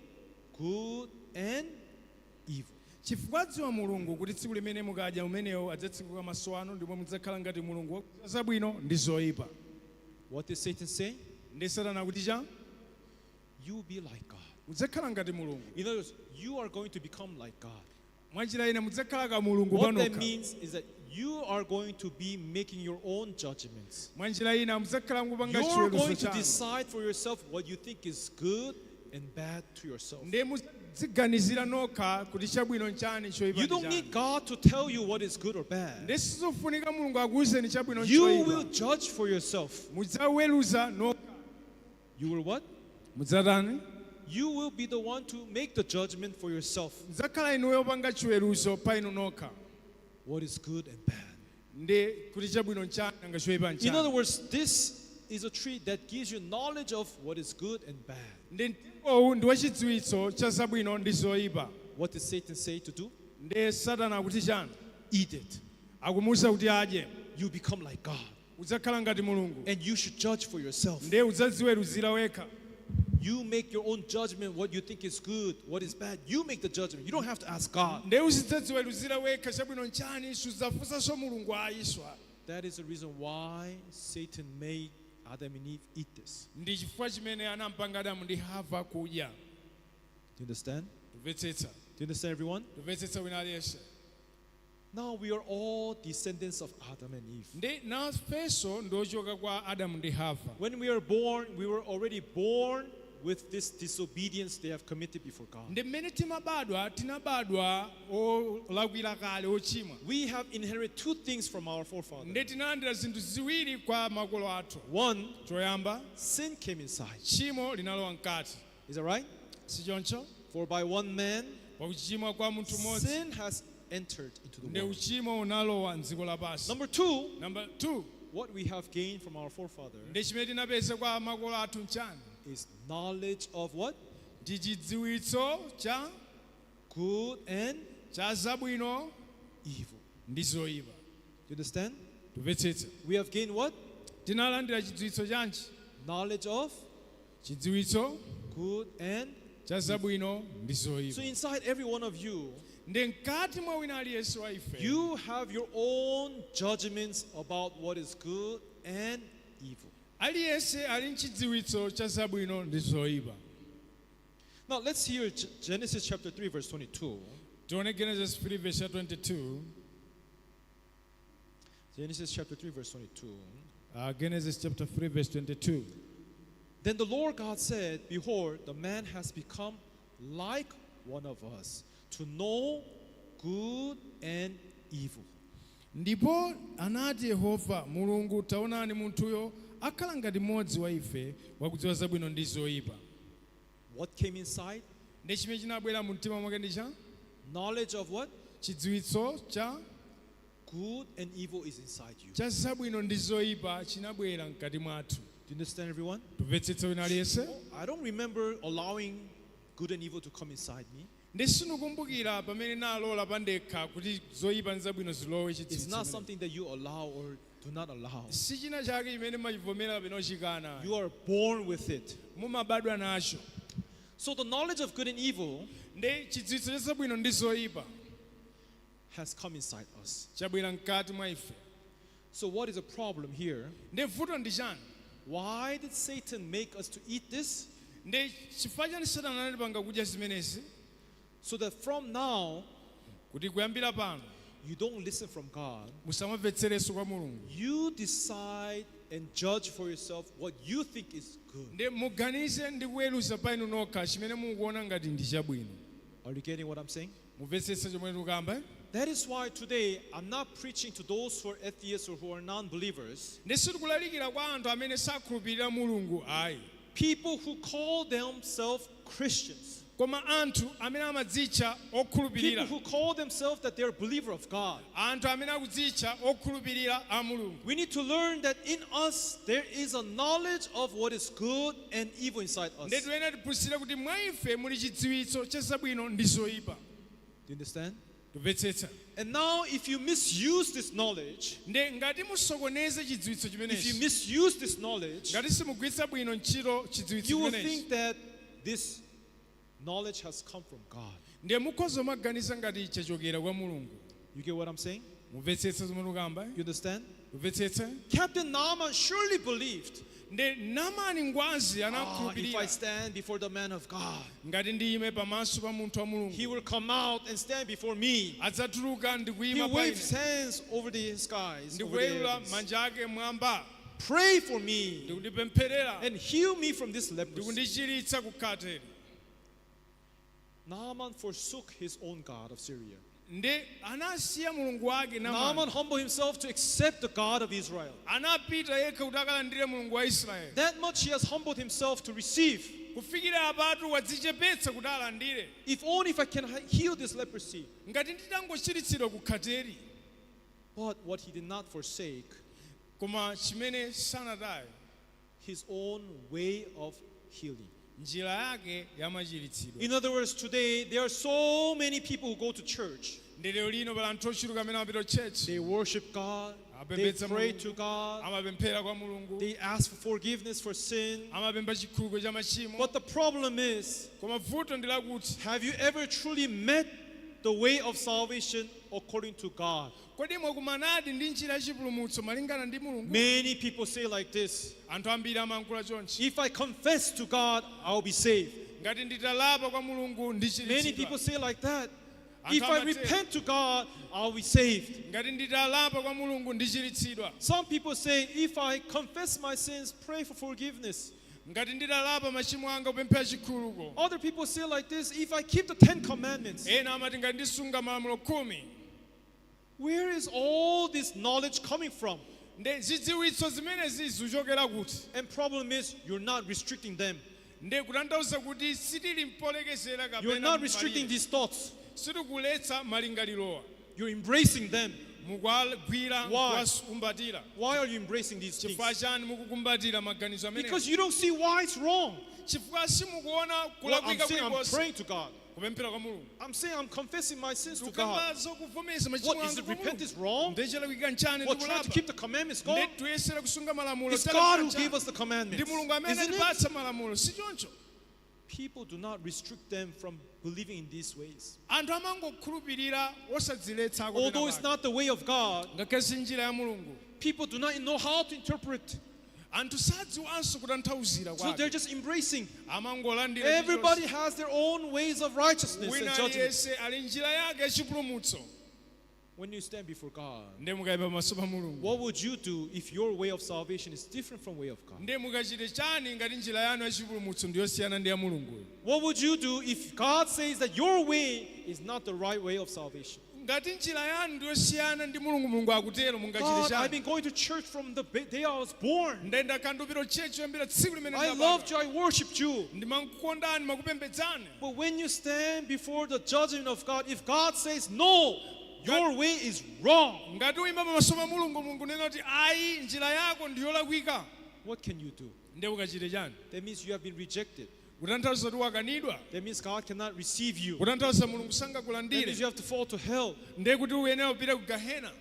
good and evil. chifukwa dziwa mulungu kuti tsiku limene mukadya umenewo adzatsekuka maso anu ndipo mudzakhala ngati mulungu wakudziwa zabwino ndi zoyipa What did Satan say? ndi satana kuti cha You will be like God. mudzakhala ngati mulungu In other words, you are going to become like God. mwanjira ina mudzakhala ka mulungu What that panokha means is that you are going to be making your own judgments. mwanjira ina mudzakhala mukupanga You're chiweruzo going to chanu decide for yourself what you think is good and bad to yourself. ndi mudziganizira nokha kuti chabwino nchani choyipa You ndi don't chani. need God to tell you what is good or bad. ndi sizofunika mulungu akuwuzeni chabwino You will choyipa judge for yourself. mudzaweruza nokha You will what? mudzatani You will be the one to make the judgment for yourself. mudzakhala inuyo opanga chiweruzo pa inu nokha What is good and bad. ndi kuti chabwino nchani nanga choyipa In other nchani words, this is a tree that gives you knowledge of what is good and bad. ndi mtengowu ndi wachidziwitso cha zabwino ndi zoyipa What did Satan say to do? ndi satana akuti chani Eat it. akumuwuza kuti adye You become like God. udzakhala ngati mulungu and you should judge for yourself. ndiye udzadziweruzira wekha. You make your own judgment, what you think is good, what is bad. You make the judgment. You don't have to ask God. ndiye uzidzadziweruzira wekha chabwino nchani sudzafunsanso mulungu ayiswa. That is the reason why Satan made Adam and Eve eat this. ndi chifukwa chimene anampanga Adamu ndi Hava kudya. Do you understand? Tumvetsetsa. Do you understand, everyone? Tumvetsetsa wina aliyense. Now we are all descendants of Adam and Eve. ndi nafenso ndochoka kwa Adamu ndi Hava. When we are born, we were already born with this disobedience they have committed before God. ndi mmene tinabadwa olakwira kale ochimwa. We have inherited two things from our forefathers. ndi tinalandira zinthu ziwiri kwa makolo athu. One, choyamba sin came inside. tchimo linalowa mkati. Is that right? si choncho? For by one man, pakuchimwa kwa munthu mmodzi sin has entered into the ndi world. uchimo unalowa mdziko lapansi. Number two, Number 2, what we have gained from our forefathers ndi chimene tinapeza kwa makolo athu nchani? is knowledge of what? ndi chidziwitso cha Good and zabwino evil. ndi zoyipa. Do you understand? Tumvetsetsa. We have gained what? tinalandira chidziwitso chanji? Knowledge of chidziwitso good and cha zabwino ndi so zoyipa. inside every one of you, ndi mkati mwa wina aliyense wa ife you have your own judgments about what is good and evil. aliyense ali mchidziwitso cha zabwino ndi zoyipa. Now let's hear Genesis chapter 3 verse 22. tione Genesis 3 verse 22. Genesis chapter 3 verse 22. Genesis chapter 3 verse 22. Then the Lord God said, behold, the man has become like one of us, to know good and evil. ndipo anati Yehova mulungu taonani munthuyo akhala ngati mmodzi wa ife wakudziwa zabwino ndi zoyipa. What came inside? ndi chimene chinabwera mu mtima mwake ndi cha Knowledge of what? chidziwitso cha Good and evil is inside you. cha zabwino ndi zoyipa chinabwera mkati mwathu. Do you understand, everyone? tumvetsetsa wina aliyense. I don't remember allowing good and evil to come inside me. ndi sindikumbukira pamene nalola pandekha kuti zoyipa ndi zabwino zilowe It's not chidziwitso. something that you allow or do not allow. si china chake chimene machivomera kapena ochikana. You are born with it. mumabadwa nacho. So the knowledge of good and evil ndi chidziwitso cha zabwino ndi zoyipa has come inside us. chabwera mkati mwa ife. So what is the problem here? ndi vuto ndi chani? Why did Satan make us to eat this? ndi chifukwa chani Satana anatipanga kudya zimenezi? So that from now, kuti kuyambira pano you don't listen from God. musamamvetserenso kwa mulungu. You decide and judge for yourself what you think is good. ndi muganize ndi kuweruza pa inu nokha chimene mukuona ngati ndi chabwino. Are you getting what I'm saying? mumvetsetsa chomwe tikukamba? That is why today I'm not preaching to those who are atheists or who are non-believers. ndi sindikulalikira kwa anthu amene sakhulupirira mulungu ayi. People who call themselves Christians. koma anthu amene amadzitcha People okhulupirira. who call themselves that they're a believer of God. anthu amene akudzitcha okhulupirira a mulungu. We need to learn that in us there is a knowledge of what is good and evil inside us. ndi tiyenera tiphunzire kuti mwa ife muli chidziwitso cha zabwino ndi zoyipa. Do you understand? tumvetsetsa. And now if you misuse this knowledge, ndi ngati musokoneze chidziwitso if you chimenechi, misuse this knowledge, ngati simugwiritsa bwino ntchito chidziwitso you will chimenechi, think that this knowledge has come from God. ndiye mukhoza maganiza ngati chachokera kwa mulungu. You get what I'm saying? mumvetsetsa zomwe tikukamba? You understand? mumvetsetsa. Captain Naaman surely believed, ndi Naamani ngwazi if I anakhulupirira stand before the man of God, ngati ndiyime pamaso pa munthu wa he mulungu will come out and stand before me. adzatuluka ndi He kuyima pa waves ine hands over the skies, ndi over the kuyevula heavens. manja ake mwamba Pray for ndi me kundipempherera and heal me from this ndi leprosy. kundichiritsa kukhateri. Naaman forsook his own God of Syria. ndi anasiya mulungu wake Naaman Naamani. humbled himself to accept the God of Israel. anapita yekha kuti akalandire mulungu wa Israeli. That much he has humbled himself to receive. kufikira apatu wadzichepetsa kuti alandire. If only if I can heal this leprosy. ngati nditangochiritsidwa kukhateri. But what he did not forsake, koma chimene sanataye his own way of healing. njira yake yamachiritsidwa. In other words, today there are so many people who go to church. ndi lero lino pala anthu ochuluka amene amapita church They worship God, They Amapembedza pray Mulungu. to God. Amapemphera kwa Mulungu. They ask for forgiveness for sin. Amapempha chikhululuko cha machimo. But the problem is, Koma vuto ndi lakuti have you ever truly met the way of salvation according to God? kodi mwakumanadi ndi njira yachipulumutso malingana ndi Mulungu? Many people say like this: Anthu ambiri amayankhula chonchi. if I confess to God, I'll be saved. Ngati nditalapa kwa Mulungu Many people ndichiritsidwa. say like that. Anthu If I amatero. repent to God, I'll be saved. Ngati nditalapa kwa Mulungu ndichiritsidwa. Some people say, if I confess my sins, pray for forgiveness. Ngati nditalapa machimo anga kupemphera chikhululuko. Other people say like this: if I keep the 10 commandments. Ena amati ngati ndisunga malamulo 10. Where is all this knowledge coming from? Nde zidziwitso zimene zizuchokera kuti. And problem is, you're not restricting them. Nde kutanthauza kuti sitili mpolekezera You're kapena not restricting these thoughts. sitikuletsa malingalirowa. You're embracing them. Mukwagwira Why? kuwakumbatira. Why are you embracing these things? Chifukwa chani mukukumbatira maganizo amenewa? Because you don't see why it's wrong. Chifukwa simukuona Well, I'm kulakwika saying I'm kulikonse praying to God. kupemphera kwa Mulungu. I'm saying I'm confessing my sins to God. Tukamba zokuvomesa machimo What is anga it? kwa Repentance Mulungu. wrong? Ndechalakwika nchani What, trying to ndikulapa? keep the commandments going? Nde tuyesera kusunga malamulo. It's tala God who kucha. gave us the Ndi commandments. Mulungu amene Isn't it? atipatsa malamulo. Si choncho. People do not restrict them from believing in these ways. Anthu amangokhulupirira osadziletsa Although it's not the way of God, ngakhale si njira ya Mulungu. people do not know how to interpret. Anthu sadziwanso kutanthauzira So kwake. they're just embracing. Amangolandira Everybody has their own ways of righteousness wina and judgment. aliyense ali njira yake yachipulumutso. When you stand before God, Nde mukayima pamaso pa Mulungu. what would you do if your way of salvation is different from way of God? Nde mukachite chani ngati njira yanu yachipulumutso ndiyosiyana ndi ya Mulungu? What would you do if God says that your way is not the right way of salvation? Ngati njira yanu ndiyosiyana ndi Mulungu, Mulungu akutero mungachite God, I've chani? been going to church from the day I was born. Nde ndakhandupira chechi yoyambira tsiku limene I loved you, I worshipped you. ndimakukondani makupembedzani. But when you stand before the judgment of God, if God says, no, your way is wrong, Ngati uyima pamaso pa Mulungu, Mulungu nena kuti ayi njira yako ndiyolakwika. what can you do? Nde ukachite chani? That means you have been rejected. Kutanthauza kuti wakanidwa. That means God cannot receive you. Kutanthauza Mulungu That means sangakulandire. you have to fall to hell. Nde kuti uyenera kupita ku Gahena.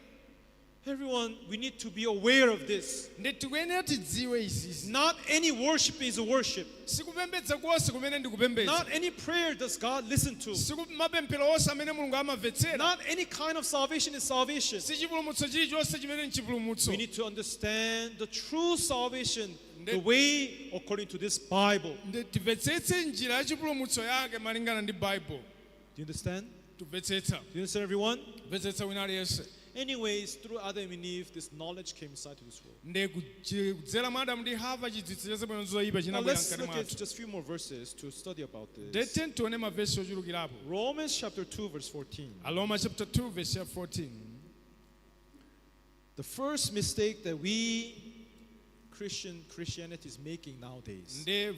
Everyone, we need to be aware of this. Nde tikuyenera tidziwe izizi. Not any worship is a worship. Sikupembedza konse kumene ndikupembedza. Not any prayer does God listen to. Sikumapemphero onse amene Mulungu amamvetsera. Not any kind of salvation is salvation. Si chipulumutso chilichonse chimene ni chipulumutso. We need to understand the true salvation, the way according to this Bible. Nde timvetsetse njira ya chipulumutso yake malingana ndi Bible. Do you understand? Tumvetsetsa. Do you understand, everyone? Mvetsetsa wina aliyense. Anyways, through Adam and Eve, this knowledge came inside to this world. Nde kudzera mwa Adamu ndi Hava chidziwitso cha zabwino zoyipa Now chinabwera let's mkati look at mwathu. just a few more verses to study about Nde this. tione mavesi ochulukirapo. Romans chapter 2, verse 14. Aroma chapter 2 verse 14. The first mistake that we Christianity is making nowadays. Nde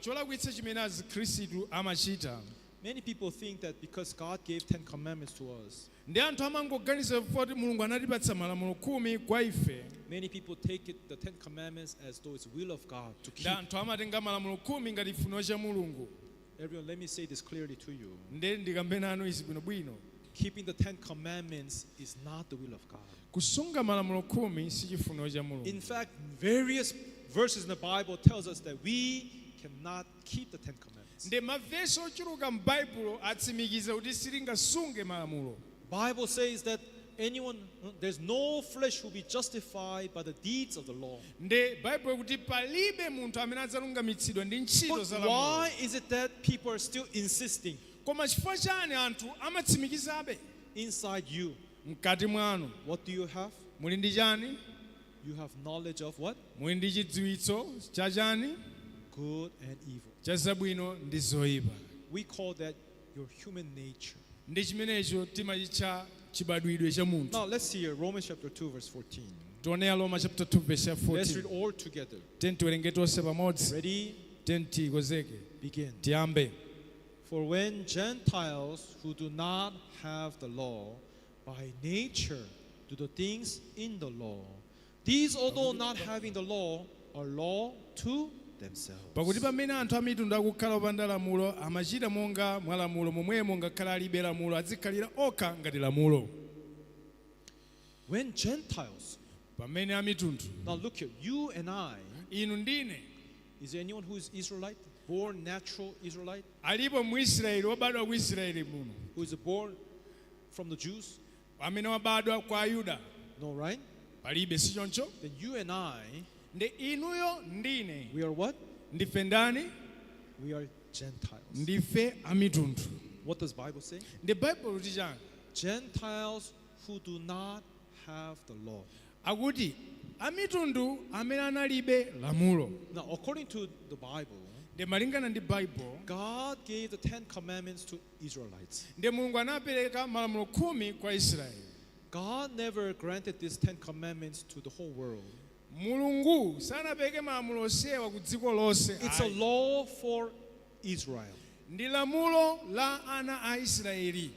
cholakwitsa chimene azikhristu amachita. Many people think that because God gave 10 commandments to us, Ndi anthu amangoganiza kuti Mulungu anatipatsa malamulo 10 kwa ife. many people take it, the 10 commandments, as though it's will of God to keep. Ndi anthu amatenga malamulo 10 ngati chifuniro cha Mulungu. Everyone, let me say this clearly to you. Nde ndikambe nanu izi bwinobwino. Keeping the 10 commandments is not the will of God. Kusunga malamulo 10 si chifuniro cha In Mulungu. fact, various verses in the Bible tells us that we cannot keep the 10 commandments. Nde mavesi ochuluka m'Baibulo atsimikiza kuti sitingasunge malamulo. Bible says that there's no flesh who will be justified by the deeds of the law. Nde Bible kuti palibe munthu amene adzalungamitsidwa ndi ntchito But za why lamulo. is it that people are still insisting Koma chifukwa chani anthu amatsimikizabe? inside you? Mkati mwanu What do you have? muli ndi chani? You have knowledge of what? Muli ndi chidziwitso cha chani? Good and evil. Cha zabwino ndi zoyipa. We call that your human nature. Ndi chimenecho timachitcha chibadwidwe cha munthu. Now let's see here, Romans chapter 2, verse 14. Tione Aroma chapter 2 verse Let's 14. read all together. Tiwerenge tonse pamodzi. Ready? Tikozeke. Begin. Tiyambe. For when Gentiles who do not have the law by nature do the things in the law, these, although not having the law, are law to themselves. Pakuti pamene anthu a mitundu akukhala opanda lamulo amachita monga mwa lamulo momwemo ngakhale alibe lamulo adzikhalira okha ngati lamulo. When Gentiles, pamene amitundu Now look here, you and I, inu ndine is there anyone who is Israelite, born natural Israelite, alipo muisraeli wobadwa ku israeli muno who is born from the Jews? amene wabadwa kwa ayuda No, right? palibe si choncho Then you and I, ndi inuyo ndine we are what? ndife ndani We are Gentiles. ndife amitundu What does Bible say? ndi baibulo kuti chani Gentiles who do not have the law. akuti amitundu amene analibe lamulo Now, according to the Bible, ndi malingana ndi baibulo God gave the 10 commandments to Israelites. ndi mulungu anapereka malamulo 10 kwa israeli God never granted these 10 commandments to the whole world. mulungu sanapereke malamulo onsewa ku dziko lonse It's a ayi. law for Israel. ndi lamulo la ana a israeli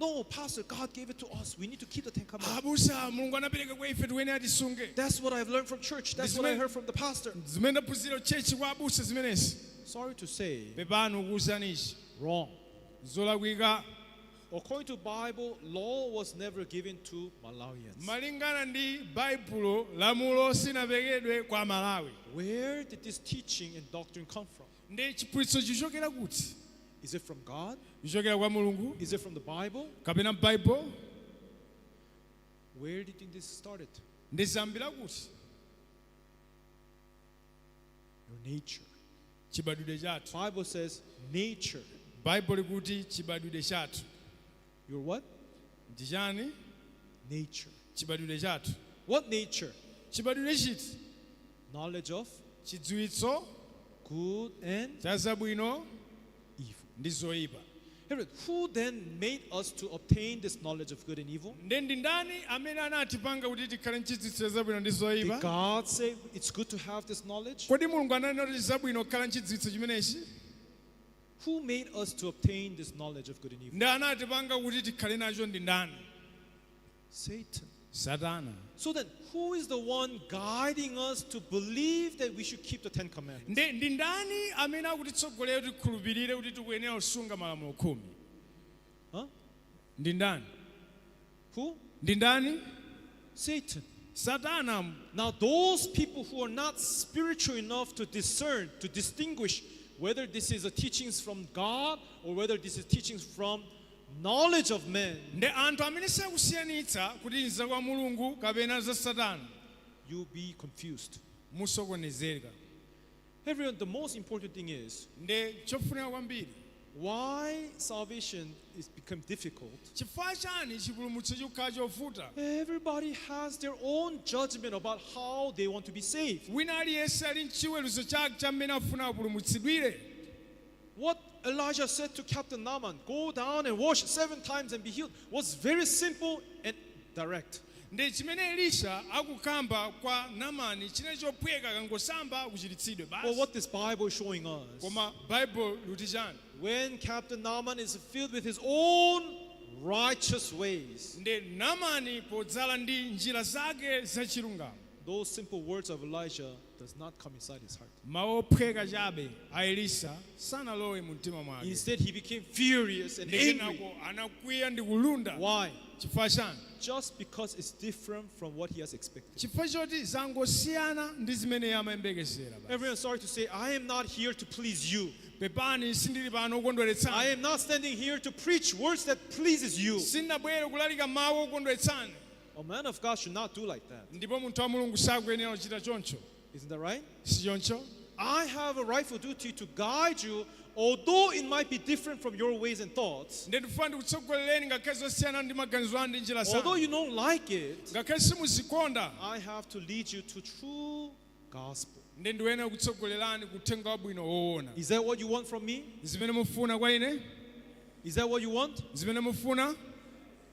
No, Pastor, God gave it to us. We need to keep the 10 commandments. abusa mulungu anapereka kwa ife tiwene atisunge That's what I've learned from church. That's what I heard from the pastor. zimene ndaphunzira chechi kwa abusa zimenezi Sorry to say, pepano kuwuzanichi wrong. zolakwika According to Bible, law was never given to Malawians. malingana ndi baibulo lamulo sinapekedwe kwa malawi Where did this teaching and doctrine come from? ndi chiphunzitso chichokera kuti Is it from God? chichokera kwa mulungu Is it from the Bible? kapena baibulo Where do you think this started? ndi zambira kuti Your nature. chibadwidwe chathu Bible says nature. baibulo kuti chibadwidwe chathu Your what? ndi chani Nature. chibadwidwe chathu What nature? chibadwidwe chiti Knowledge of chidziwitso good and cha zabwino evil. ndi zoyipa Herod, who then made us to obtain this knowledge of good and evil? ndi ndani amene anatipanga kuti tikhale mchidziwitso cha zabwino ndi Did zoyipa God say it's good to have this knowledge? kodi mulungu ananena kuti zabwino kukhala mchidziwitso chimenechi Who made us to obtain this knowledge of good and evil? ndi anatipanga kuti tikhale nacho ndi ndani Satan. satana So then, who is the one guiding us to believe that we should keep the 10 commandments? ndi ndani amene akutitsogolera kuti tikhulupirire kuti tikuyenera kusunga malamulo 10 Huh? ndi ndani Who? ndi ndani Satan. satana Now, those people who are not spiritual enough to discern, to distinguish whether this is a teachings from God or whether this is teachings from knowledge of men, ndi anthu amene sakusiyanitsa kuti nza kwa mulungu kapena za satana you'll be confused. musokonezeka Everyone, the most important thing is ndi chofunika kwambiri why salvation is become difficult. chifukwa chani chipulumutso chikukhala chovuta Everybody has their own judgment about how they want to be saved. wina aliyense ali mchiweruzo chake cha mmene afuna apulumutsidwire What Elijah said to Captain Naaman, go down and wash 7 times and be healed, was very simple and direct. ndi chimene elisha akukamba kwa namani chine chophweka kangosamba kuchiritsidwe But basi what this Bible is showing us, koma baibulo luti chani when Captain Naaman is filled with his own righteous ways, ndi namani podzala ndi njira zake zachilungamo those simple words of Elijah does not come inside his heart. mawu ophweka chabe a elisha sanalowe mu mtima mwake Instead, he became furious and ndi angry. kenako anakwiya ndi kulunda Why? chifukwa chani Just because it's different from what he has expected. chifukwa choti zangosiyana ndi zimene amayembekezera basi. Everyone, sorry to say, I am not here to please you. pepani sindili pano I okondweretsani am not standing here to preach words that pleases you. sindabwere kulalika mawu okondweretsani A man of God should not do like that. ndipo munthu wa mulungu sakuyenera kuchita choncho Isn't that right? si choncho I have a rightful duty to guide you, although it might be different from your ways and thoughts. ndi ndifuna ndikutsogolereni ngakhale zosiyana ndi maganizo anu ndi njira Although zanu you don't like it, ngakhale simuzikonda I have to lead you to true gospel. ndi ndiyenera kutsogolerani kuthenga wabwino woona Is that what you want from me? zimene mufuna kwa ine Is that what you want? zimene mufuna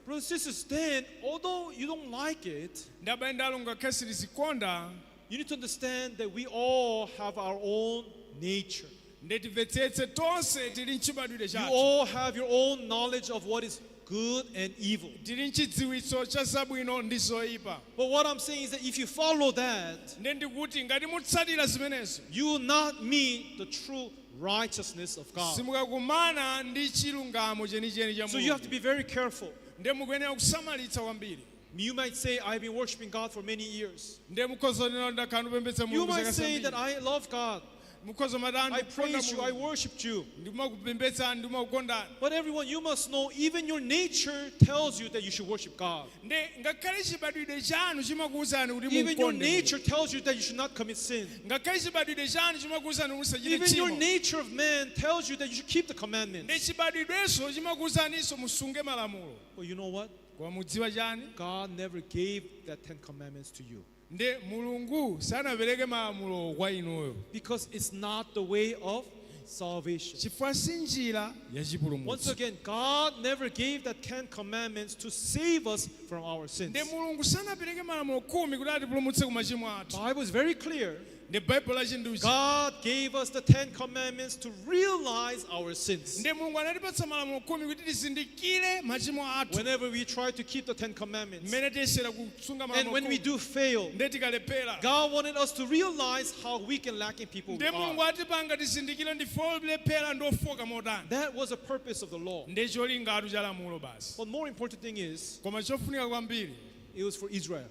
Brothers and sisters, then, although you don't like it, ndi abale ndalo ngakhale sitizikonda you need to understand that we all have our own nature. ndi timvetsetse tonse tili mchibadwire You chathu all have your own knowledge of what is good and evil. tili mchidziwitso cha zabwino ndi zoyipa But what I'm saying is that if you follow that, ndi ndikuti ngati mutsatira zimenezo you will not meet the true righteousness of God. simukakumana ndi chilungamo chenicheni cha So you have to mulungu be very careful. ndi mukuyenera kusamalitsa kwambiri You might say, I've been worshiping God for many years. nde mukhoza nena ndakhala ndikupembedza You mulungu might zaka say that zambiri. I love God. Mukhoza madani I praise you, I worshipped you. ndimakupembedzani ndimakukondani. But everyone, you must know, even your nature tells you that you should worship God. nde ngakhale chibadwidwe chanu chimakuwuzani kuti Even your mukonde nature tells you that you should not commit sin. ngakhale chibadwidwe chanu chimakuwuzani kuti musachite Even your tchimo. nature of man tells you that you should keep the nde commandments. chibadwidwenso chimakuwuzaninso musunge malamulo. But you know what? Koma mudziwa chani? God never gave that 10 commandments to you. nde mulungu sanapereke malamulo kwa inuyo Because it's not the way of salvation. chifukwa si njira ya Once chipulumutso. again, God never gave that 10 commandments to save us from our sins. nde mulungu sanapereke malamulo 10 kuti atipulumutse ku machimo athu. The Bible is very clear. nde baibulo lachinduchi God gave us the 10 commandments to realize our sins. nde mulungu anatipatsa malamulo 10 kuti tizindikire machimo athu Whenever we try to keep the 10 commandments, mmene tiyesera kusunga and malamulo when we 10 do fail, nde tikalephera. God wanted us to realize how weak and lacking people we nde mulungu are. atipanga tizindikire ndife olephera ndi ofoka motani. That was the purpose of the law. nde cholingatu cha lamulo basi. But more important thing is, koma chofunika kwambiri it was for Israel.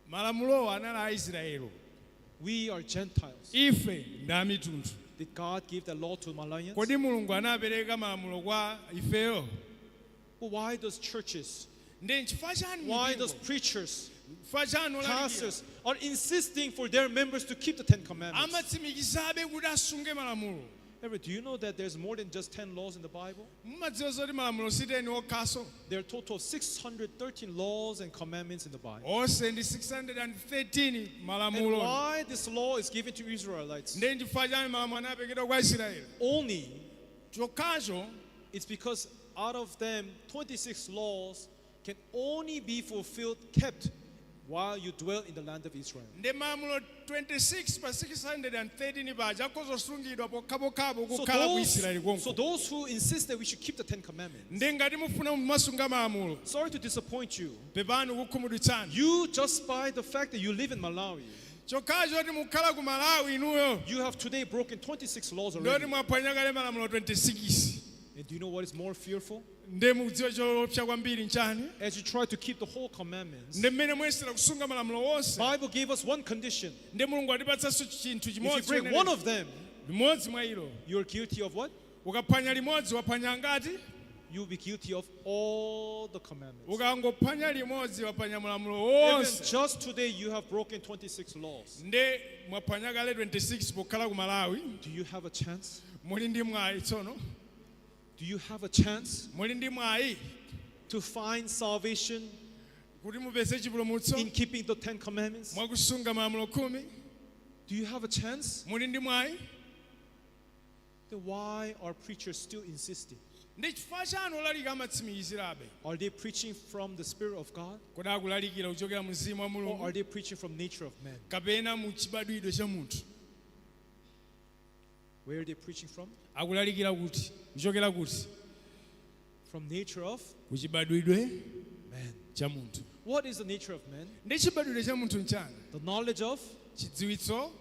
malamulowo anali a Israeli. We are Gentiles. ife ndi amitundu. Did God give the law to Malawians? kodi mulungu anapereka malamulo kwa ifeyo? But why does churches, nde nchifukwa chani why does mipingo? preachers, Chifukwa chani olalikira? pastors are insisting for their members to keep the 10 commandments? amatsimikizabe kuti asunge malamulo? Ever, do you know that there's more than just 10 laws in the Bible? mumadziwa zoti malamulo si 10 okhaso? There are a total of 613 laws and commandments in the Bible. onse ndi 613 And malamulo. why this law is given to Israelites nde nchifukwa chani malamulo anapekedwa kwa Israeli? only, chokhacho it's because out of them, 26 laws can only be fulfilled, kept, while you dwell in the land of Israel. nde malamulo 26 pa 613 paja akozosungidwa pokhapokhapo So kukhala ku Israeli those, so konko. those who insist that we should keep the 10 commandments, nde ngati mufuna mumasunga malamulo, sorry to disappoint you, pepani kukhumudwitsani. you just by the fact that you live in Malawi, chokhacho oti mukhala ku Malawi inuyo you have today broken 26 laws ndoti already. mwaphwanya kale malamulo 26. And do you know what is more fearful? nde mukudziwa choopsa kwambiri nchani? As you try to keep the whole commandments, nde mmene muyesera kusunga malamulo onse, Bible gave us one condition. nde mulungu atipatsanso chinthu If you chimodzi. break chimene- one of them, limodzi mwa ilo you're guilty of what? ukaphwanya limodzi waphwanya ngati? You'll be guilty of all the commandments. ukangophwanya limodzi waphwanya malamulo Even onse. just today, you have broken 26 laws. nde mwaphwanya kale 26 pokhala ku Malawi. Do you have a chance? muli ndi mwayi tsono? Do you have a chance muli ndi mwayi to find salvation kuti mupeze chipulumutso in keeping the 10 commandments? mwakusunga malamulo 10? Do you have a chance? muli ndi mwayi? Then why are preachers still insisting? ndi chifukwa chanu olalika amatsimikizirabe? Are they preaching from the Spirit of God? kodi akulalikira kuchokera mu mzimu wa Or mulungu are they preaching from nature of man? kapena mu chibadwidwe cha munthu? Where are they preaching from? akulalikira kuti kuchokera kuti? From nature of ku chibadwidwe man. cha munthu. What is the nature of man? ndi chibadwidwe cha munthu nchani? The knowledge of chidziwitso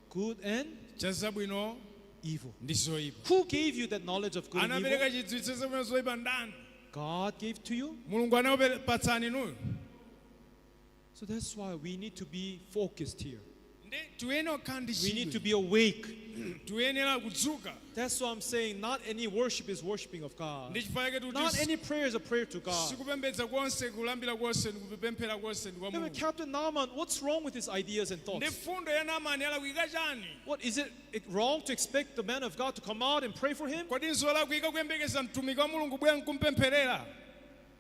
good and cha zabwino evil. ndi zoyipa. Who gave you that knowledge of good and evil? anapereka chidziwitso zabwino zoyipa ndani? God gave to you. mulungu anakupatsani inuyo. So that's why we need to be focused here. ndi tiyenera kukhala ndi We need to chidwi, be awake. tiyenera kudzuka. That's why I'm saying not any worship is worshiping of God. ndi chifukwa chake Not kuti any prayer is a prayer to God. sikupembedza konse kulambira konse ndikupemphera konse ndi kwa Even mulungu. Captain Naaman, what's wrong with his ideas and ndi thoughts? fundo ya Naamani alakwika chani? What is it wrong to expect the man of God to come out and pray for him? kodi nzolakwika kuyembekeza mtumiki wa mulungu bwera nkumpempherera?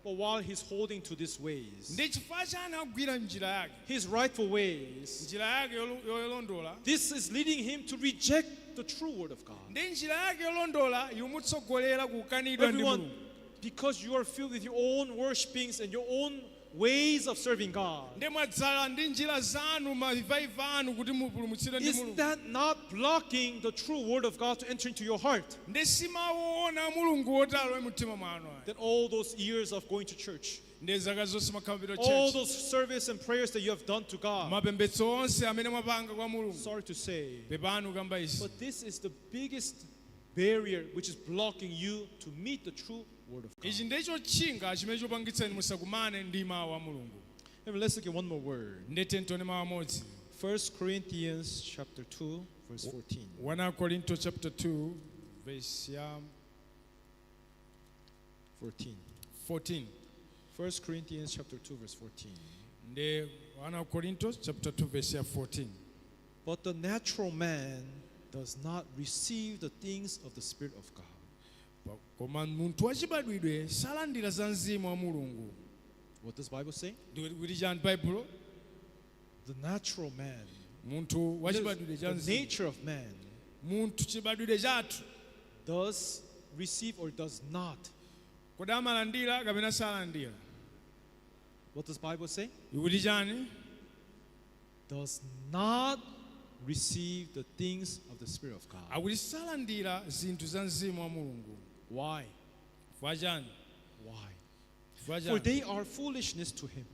But while he's holding to these ways, ndi chifukwa chani akugwira njira yake, his rightful ways, njira yake yolondola, this is leading him to reject the true word of God. ndi njira yake yolondola imutsogolera kukanidwa ndi Everyone, mulungu. because you are filled with your own worshipings and your own ways of serving God, ndi mwadzala ndi njira zanu mavaiva anu kuti mupulumutsidwe ndi is mulungu. that not blocking the true word of God to enter into your heart? ndi simaona mulungu wotalowe mtima mwanu ayi. That all those years of going to church, ndi zaka zonse makhalapiro all church, those service and prayers that you have done to God, mapembedzo onse amene mwapanga kwa mulungu, sorry to say, pepani kamba izi. but this is the biggest barrier which is blocking you to meet the true word of God. ichi ndicho tchinga chimene chopangitsani musakumane ndi mawu a mulungu. And let's look at one more word. ndete ntone mawu amodzi 1 Corinthians chapter 2, verse 14. 1 Korinto chapter 2 verse ya 14. 14 1 Corinthians chapter 2, verse 14. nde 1 Korinto chapter 2 verse ya 14 But the natural man does not receive the things of the Spirit of God. koma munthu wachibadwidwe salandira za mzimu wa mulungu. What does the Bible say? Ndikuti chani baibulo? The natural man, munthu wachibadwidwe cha the mzimu, nature of man, munthu chibadwidwe chathu does receive or does not. kodi amalandira kapena salandira? What does the Bible say? ikuti chani? Does not receive the things of the Spirit of God. akuti salandira zinthu za mzimu wa mulungu. Why? Chifukwa chani? Why? Chifukwa For chani? they are foolishness to him.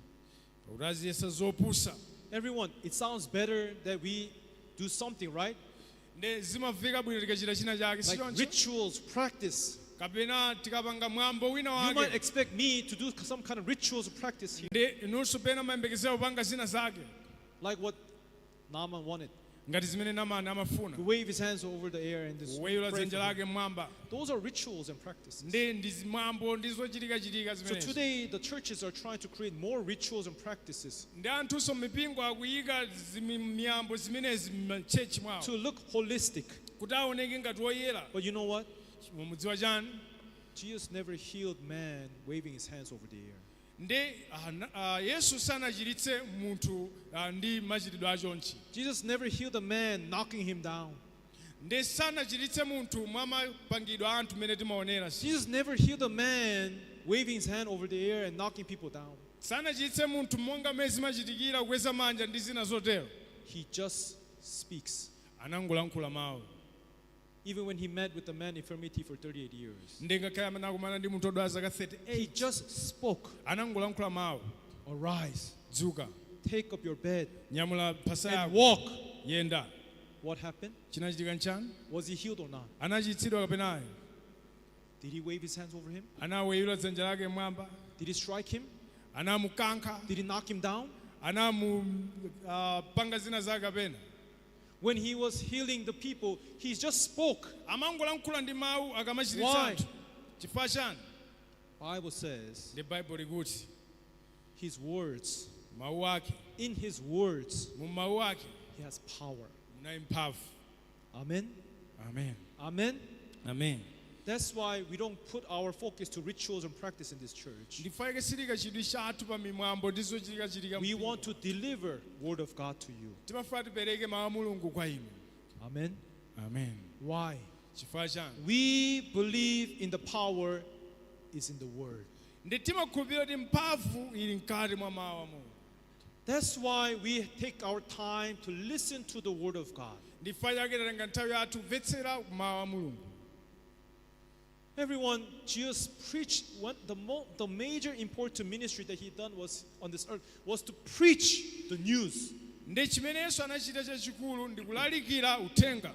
pakuti aziyesa zopusa. Everyone, it sounds better that we do something, right? nde zimafika bwino tikachita china chake Like sichoncho, rituals, practice. kapena tikapanga mwambo wina You might wake, expect me to do some kind of rituals or practice here, nde inunso pena mayembekezera kupanga zina zake like what Naaman wanted. ngati zimene Naamani amafuna To wave his hands over the air and just kuweyula pray dzanja for him. lake mmwamba. Those are rituals and practices. nde ndi mwambo ndi zochitika So zimenezo. today, the churches are trying to create more rituals and practices ndi anthunso mipingo akuyika miyambo zimenezi m'machechi mwawo to look holistic. kuti aoneke ngati woyera. But you know what? mudziwa chani? Jesus never healed man waving his hands over the air. nde yesu sanachiritse munthu ndi machitidwe achonchi. Jesus never healed a man knocking him down. nde sanachiritse munthu mwa mapangidwe a anthu mmene timaonera. Jesus never healed a man waving his hand over the air and knocking people down. sanachiritse munthu monga mmene zimachitikira kukweza manja ndi zina zotero. He just speaks. anangolankhula mawu. Even when he met with the man in infirmity for 38 years, nde ngakhale amene anakumana ndi munthu odwala zaka he 38 just spoke. anangolankhula mawu. Arise, dzuka, take up your bed, nyamula phasa and yako, walk. yenda. What happened? chinachitika nchani? Was he healed or not? anachiritsidwa kapenayo? Did he wave his hands over him? anaweyula dzanja lake mmwamba? Did he strike him? anamukankha? Did he knock him down? anamupanga zina zake kapena? When he was healing the people, he just spoke. amangolankhula ndi mawu akamachiritsa Why? anthu. chifukwa chani? Bible says ndi baibulo likuti his words, mawu ake, in his words, mu mawu ake he has power. muna mphamvu. Amen. Amen. Amen. Amen. That's why we don't put our focus to rituals and practice in this church. ndifaike silika chidwi chathu pa mimwambo ndi zochitika We want to deliver word of God to you. timafuna tipereke mawu a mulungu kwa inu. Amen. Amen. Why? chifukwa chani? We believe in the power is in the word. ndi timakhulupirira kuti mphamvu ili mkati mwa mawu a mulungu. That's why we take our time to listen to the word of God. ndifaike chake tatenga nthawi yathu kumvetsera mawu a mulungu. Everyone, Jesus preached. The major important ministry that he done was on this earth was to preach the news. ndi chimene yesu anachita chachikulu ndi kulalikira uthenga.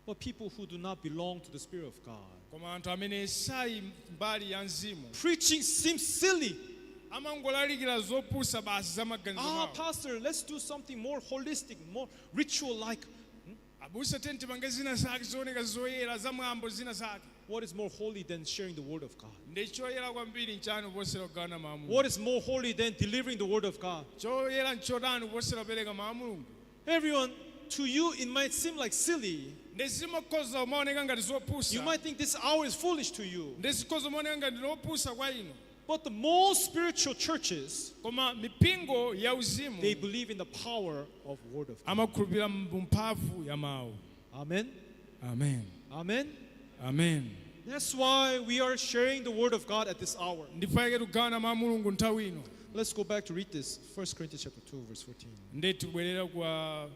But people who do not belong to the Spirit of God, koma anthu amene sayi mbali ya mzimu preaching seems silly. amangolalikira zopusa basi za maganizo Ah, mawo. pastor, let's do something more holistic, more ritual-like. abusa tenti pange zina zake zooneka zoyera za mwambo zina zake. What is more holy than sharing the word of God? ndi choyera kwambiri nchani kuposera kugawana mawu a mulungu. What is more holy than delivering the word of God? choyera nchotani kuposera kupereka mawu a mulungu. Everyone, to you it might seem like silly. ndi zimakhoza umaoneka ngati zopusa. You might think this hour is foolish to you. ndi zikhoza umaoneka ngati lopusa kwa inu. But the most spiritual churches, koma mipingo ya uzimu they believe in the power of word of God. amakhulupirira mphamvu ya mawu. Amen. Amen. Amen. Amen. That's why we are sharing the word of God at this hour. ndifaike kugawana mawu a mulungu nthawi ino. Let's go back to read this. 1 Corinthians chapter 2, verse 14. ndi tibwerera kwa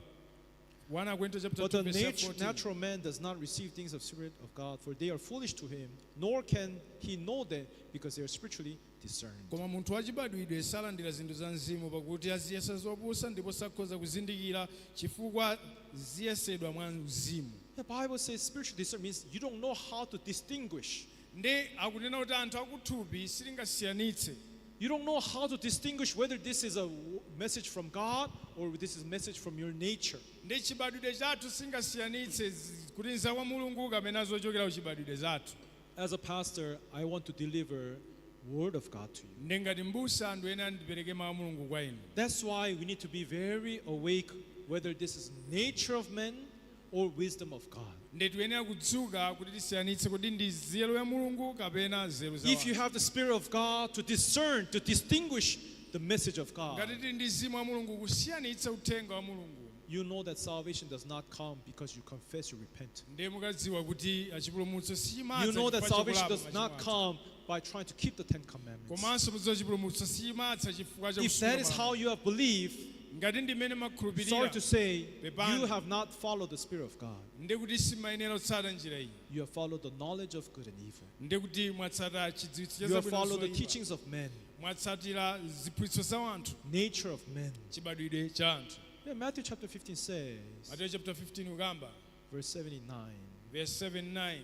1 Korinto chapter But 2 the verse 14. natural man does not receive things of Spirit of God, for they are foolish to him, nor can he know them, because they are spiritually discerned. koma munthu wachibadwidwe salandira zinthu za mzimu pakuti aziyesa zopusa ndipo sakhoza kuzindikira chifukwa ziyesedwa mwa uzimu. The Bible says spiritual discernment means you don't know how to distinguish. ndi akunena kuti anthu akuthupi silingasiyanitse. You don't know how to distinguish whether this is a message from God or this is a message from your nature. ndi chibadwidwe chathu singasiyanitse kuti nza kwa mulungu kapena zochokera ku chibadwidwe zathu. As a pastor, I want to deliver word of God to you. ndi ngati m'busa anthu ena ndipereke mawu a mulungu kwa inu. That's why we need to be very awake whether this is nature of men or wisdom of God. ndi tiyenera kudzuka kuti tisiyanitse kuti ndi nzeru ya mulungu kapena nzeru za If you wanthu. have the Spirit of God to discern, to distinguish the message of God, ngati tili ndi mzimu wa mulungu kusiyanitsa uthenga wa mulungu, you know that salvation does not come because you confess, you repent. ndiye mukadziwa kuti chipulumutso You sichimatsa know that chifukwa salvation chakulapa does not machimo athu. come by trying to keep the Ten Commandments. komanso mudziwa chipulumutso sichimatsa chifukwa cha If that is how you have believed, ngati ndimene sorry makhulupirira to say, Pepani. you have not followed the Spirit of God. ndi kuti simayenera kutsata njira iyi, You have followed the knowledge of good and evil. ndi kuti mwatsata chidziwitso cha You have zabwino followed the zoyipa. teachings of men, mwatsatira ziphunzitso za wanthu, nature of men. chibadwidwe cha anthu. Yeah, Matthew chapter 15 says, Matthew chapter 15 ukamba verse 79, verse 7-9,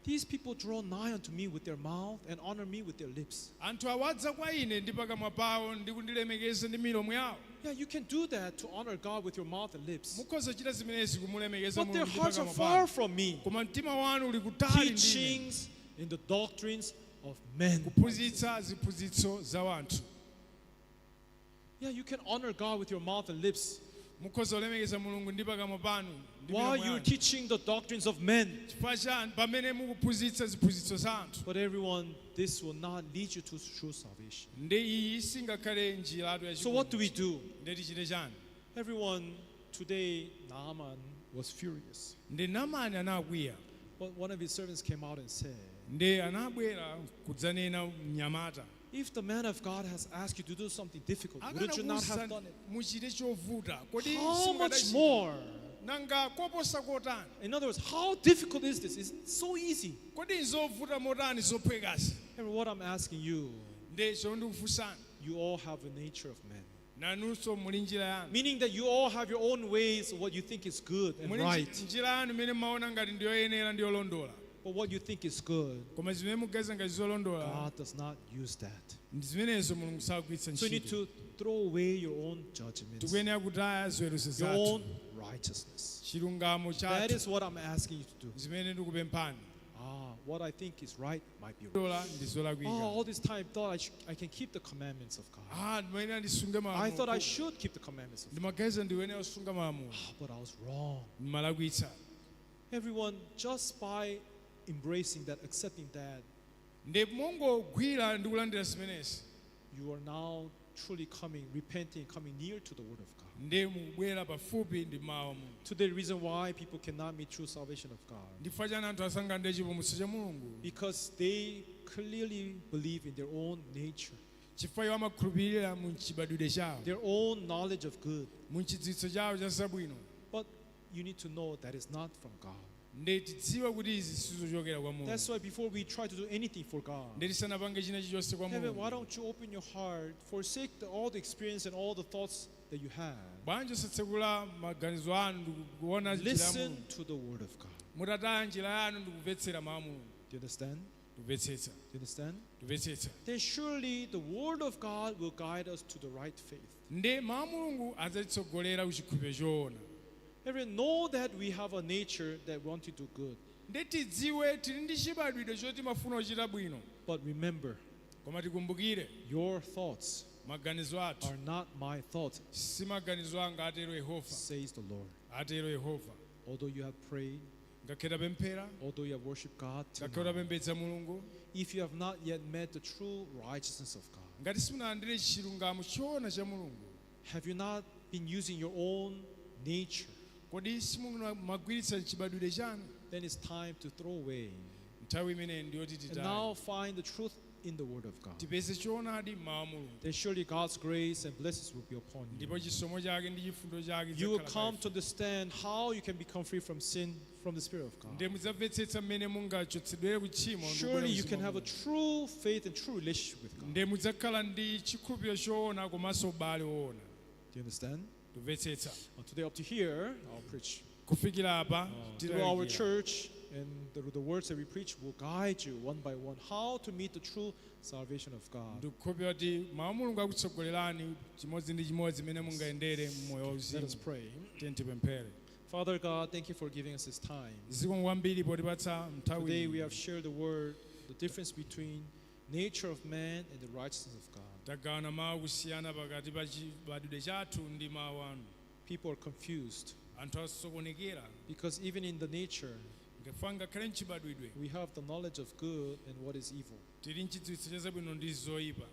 these people draw nigh unto me with their mouth and honor me with their lips. anthu awadza kwa ine ndi pakamwa pawo ndi kundilemekeza ndi milomo yawo. Yeah, you can do that to honor God with your mouth and lips. mukhoza kuchita zimenezi kumulemekeza But their mulungu ndi hearts are pakamwa far pawo, from me. koma mtima wanu uli kutali ndi ine, Teachings in the doctrines of men. kuphunzitsa ziphunzitso za wanthu. Yeah, you can honor God with your mouth and lips mukhoza kulemekeza mulungu ndi pakamwa panu ndi while milomo you're yanu. teaching the doctrines of men. chifukwa chani pamene mukuphunzitsa ziphunzitso za anthu. But everyone, this will not lead you to true salvation. ndi iyi singakhale njiratu ya So what do we do? ndi tichite chani? Everyone, today, Naaman was furious. ndi Naamani anakwiya, But one of his servants came out and said, ndi anabwera kudzanena mnyamata, if the man of God has asked you to do something difficult, wouldn't you not have done it? muchite chovuta kodi How much simungadachita? more? nanga koposa kotani? In other words, how difficult is this? It's so easy. kodi zovuta motani zophwekazi? And what I'm asking you, ndicho ndikufunsani, you all have a nature of men. nanunso muli njira yanu, Meaning that you all have your own ways of what you think is good and muli right. njira yanu imene maona ngati ndiyoyenera ndiyolondola, But what you think is good, koma zimene mugaza ngati zolondola God does not use that. ndi zimenezo mulungu sakugwiritsa So you need ntchito. to throw away your own judgments, tikuyenera kutaya ziweruzo your zathu, own righteousness. chilungamo That chathu, is what I'm asking you to do. zimene ndikupemphani. What I think is right might be wrong. dola ndi zolakwika. All this time thought I can keep the commandments of God. ndimayenera ndisunge I thought I malamulo, should keep the commandments of God. ndimaganiza ndiyenera kusunga malamulo, But I was wrong. ndimalakwitsa. Everyone, just by embracing that, accepting that, ndi mongogwira ndi kulandira zimenezi, you are now truly coming, repenting, coming near to the Word of God. ndi mukubwera pafupi ndi mawu a Mulungu. Today, the reason why people cannot meet true salvation of God, Ndifukwa chani anthu asangande chipulumutso cha Mulungu? because they clearly believe in their own nature, chifukwa iwo amakhulupirira mu chibadwidwe chawo, their own knowledge of good. mu chidziwitso chawo cha zabwino. But you need to know that is not from God. ndi tidziwe kuti izi sizochokera kwa That's Mulungu. why before we try to do anything for God, ndi tisanapange china chilichonse kwa Heaven, why Mulungu, don't you open your heart, forsake all the experience and all the thoughts that you have. bwanji osatsekula maganizo anu ndi kuona njira ya Listen Mulungu. to the Word of God. mutataya njira yanu ndi kumvetsera mawu a Mulungu. Do you understand? kumvetsetsa, Do you understand? kumvetsetsa. Then surely the Word of God will guide us to the right faith. ndi mawu a Mulungu adzatitsogolera ku chikhulupiriro choona. Everyone know that we have a nature that wants to do good. ndi tidziwe tili ndi chibadwidwe choti mafuna kuchita bwino, But remember, koma tikumbukire your thoughts maganizo athu are not my thoughts, si maganizo anga, atero Yehova, says the Lord. atero Yehova. Although you have prayed, ngakhale tapemphera, although you have worshiped God, till ngakhale now, tapembedza Mulungu, if you have not yet met the true righteousness of God, ngati simunalandire chilungamo choona cha Mulungu, have you not been using your own nature, kodi simunagwiritsa chibadwidwe chanu, then it's time to throw away nthawi imeneyi ndiyoti and titaye now find the truth in the Word of God. tipeze choonadi mawu a Mulungu, Then surely God's grace and blessings will be upon you. ndipo chisomo chake ndi chifundo chake You will zidzakhala come pa to understand how you can become free from sin from the Spirit of ife. God. ndi mudzamvetsetsa mmene mungachotsedwere ku tchimo ndi Surely kubwera you ku can mzimu wa have a Mulungu. true faith and true relationship with God. ndi mudzakhala ndi chikhulupiriro choona komanso ubale woona. Do you understand? kumvetsetsa. Today up to here, I'll preach. kufikira apa Through our tilalikira. church and the words that we preach will guide you one by one how to meet the true salvation of God. ndikukhulupirira kuti mawu a mulungu akutsogolerani chimodzi ndi chimodzi mmene mungayendere mmoyo Let us wauzimu. pray. Tiye tipemphere. Father God, thank you for giving us this time. zikomo kwambiri potipatsa Today we nthawi. have shared the word, the difference between nature of man and the righteousness of God. tagawana mawu kusiyana pakati pa chibadwidwe chathu ndi mawu anu. People are confused Anthu asokonekera because even in the nature, ngafa ngakhale mchibadwidwe we have the knowledge of good and what is evil. tili mchidziwitso cha zabwino ndi zoyipa.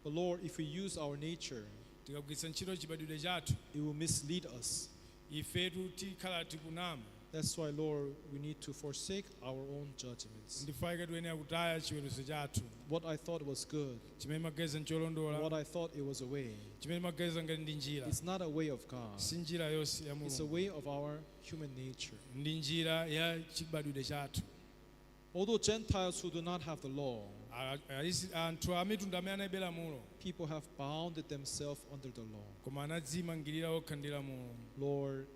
But Lord, if we use our nature, tikagwiritsa ntchito chibadwidwe chathu it will mislead us. ifetu tikhala tikunama. That's why, Lord, we need to forsake our own judgments. ndifaika tiyenera kutaya chiweruzo chathu What I thought was good, chimene mageza what ncholondola, I thought it was a way, chimene mageza ngati ndi njira, it's not a way of God. si njira yonse ya It's a mulungu, way of our human nature. ndi njira ya chibadwidwe chathu. Although Gentiles who do not have the law, Anthu a mitundu amene analibe lamulo people have bounded themselves under the law. koma anadzimangirira okha ndi lamulo. Lord,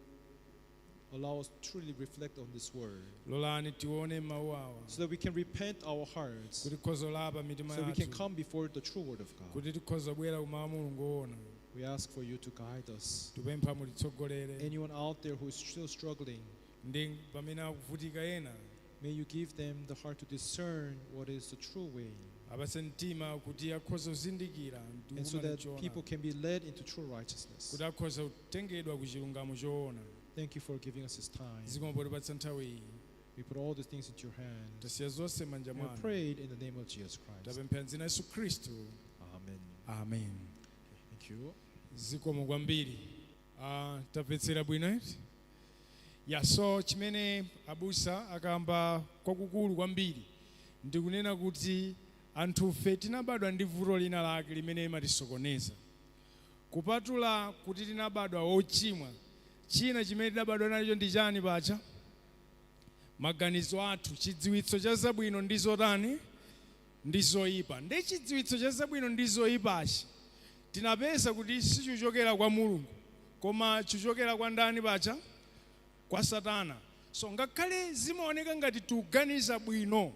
allow us to truly reflect on this word lolani tione mawu awa so that we can repent our hearts, kuti tikhoza kulapa mitima so we can yathu, come before the true word of God. kuti tikhoza kubwera kumawu a mulungu woona. We ask for you to guide us. tipempha mutitsogolere. Anyone out there who is still struggling, ndi pamene akuvutika ena may you give them the heart to discern what is the true way, apatse mtima kuti akhoza kuzindikira ndi and so kuona that choona, people can be led into true righteousness. kuti akhoza kutengedwa ku chilungamo choona. Thank you for giving us this time. zikomo potipatsa nthawi iyi. We put all these things into your hand. tasiya zonse m'manja We mwanu. prayed in the name of Jesus Christ. tapemphera m'dzina la Yesu Khristu. Amen. Amen. Thank you. zikomo kwambiri. Tamvetsera bwino iti? Ya so chimene abusa akamba kwakukulu kwambiri ndikunena kuti anthufe tinabadwa ndi vuto lina lake limene limatisokoneza. Kupatula kuti tinabadwa ochimwa, china chimene tinabadwa nacho ndi chani pacha? Maganizo athu, chidziwitso cha zabwino ndi zotani? Ndi zoyipa. Ndi chidziwitso cha zabwino ndi zoyipachi tinapeza kuti sichichokera kwa Mulungu, koma chichokera kwa ndani pacha? Kwa Satana. So ngakhale zimaoneka ngati tikuganiza bwino,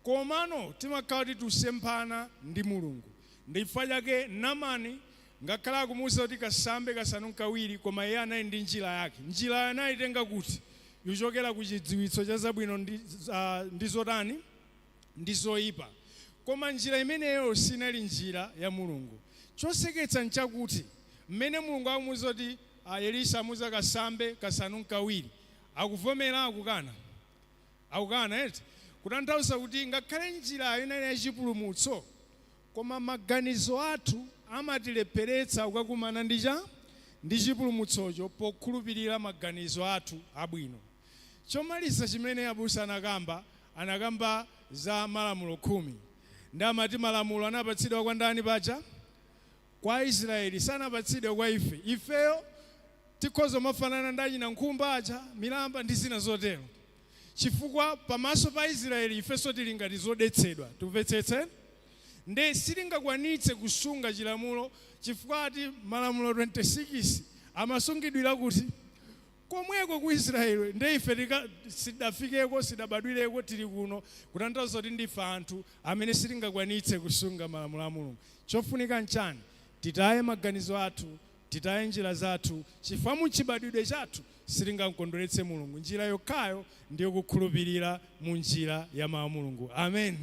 komano timakhala kuti tisemphana ndi Mulungu. Ndi chifukwa chake Naamani ngakhale akumuwuza kuti kasambe kasanu kawiri, koma iye anali ndi njira yake. Njira anayitenga kuti yochokera ku chidziwitso cha zabwino ndi zotani? Ndi zoyipa. Koma njira imeneyo sinali njira ya Mulungu. Choseketsa nchakuti mmene Mulungu akumuwuza kuti Elisa amuwuza kasambe kasanu kawiri, akuvomera akukana? Akukana eti? Kutanthauza kuti ngakhale njira inali ya chipulumutso, koma maganizo athu amatilepheretsa kukakumana ndi chipulumutsocho pokhulupirira maganizo athu abwino. Chomaliza chimene abusa anakamba za malamulo 10. Ndi amati malamulo anapatsidwa kwa ndani pacha? Kwa Israeli, sanapatsidwe kwa ife. Ifeyo tikhoza mafanana ndi achina nkhumba aja, milamba ndi zina zotero. Chifukwa pamaso pa Israeli ifenso tili ngati zodetsedwa. Tumvetsetse? Nde sitingakwanitse kusunga chilamulo chifukwa ati malamulo 26 amasungidwira kuti komweko ku Israeli nde ife sidafikeko sidabadwireko tili kuno, kutanthauza kuti ndife anthu amene sitingakwanitse kusunga malamulo a Mulungu. Chofunika nchani? Titaye maganizo athu, titaye njira zathu, chifukwa mu chibadwidwe chathu sitingamkondweretse Mulungu. Njira yokhayo ndiyo kukhulupirira mu njira ya mawu a Mulungu. Amen.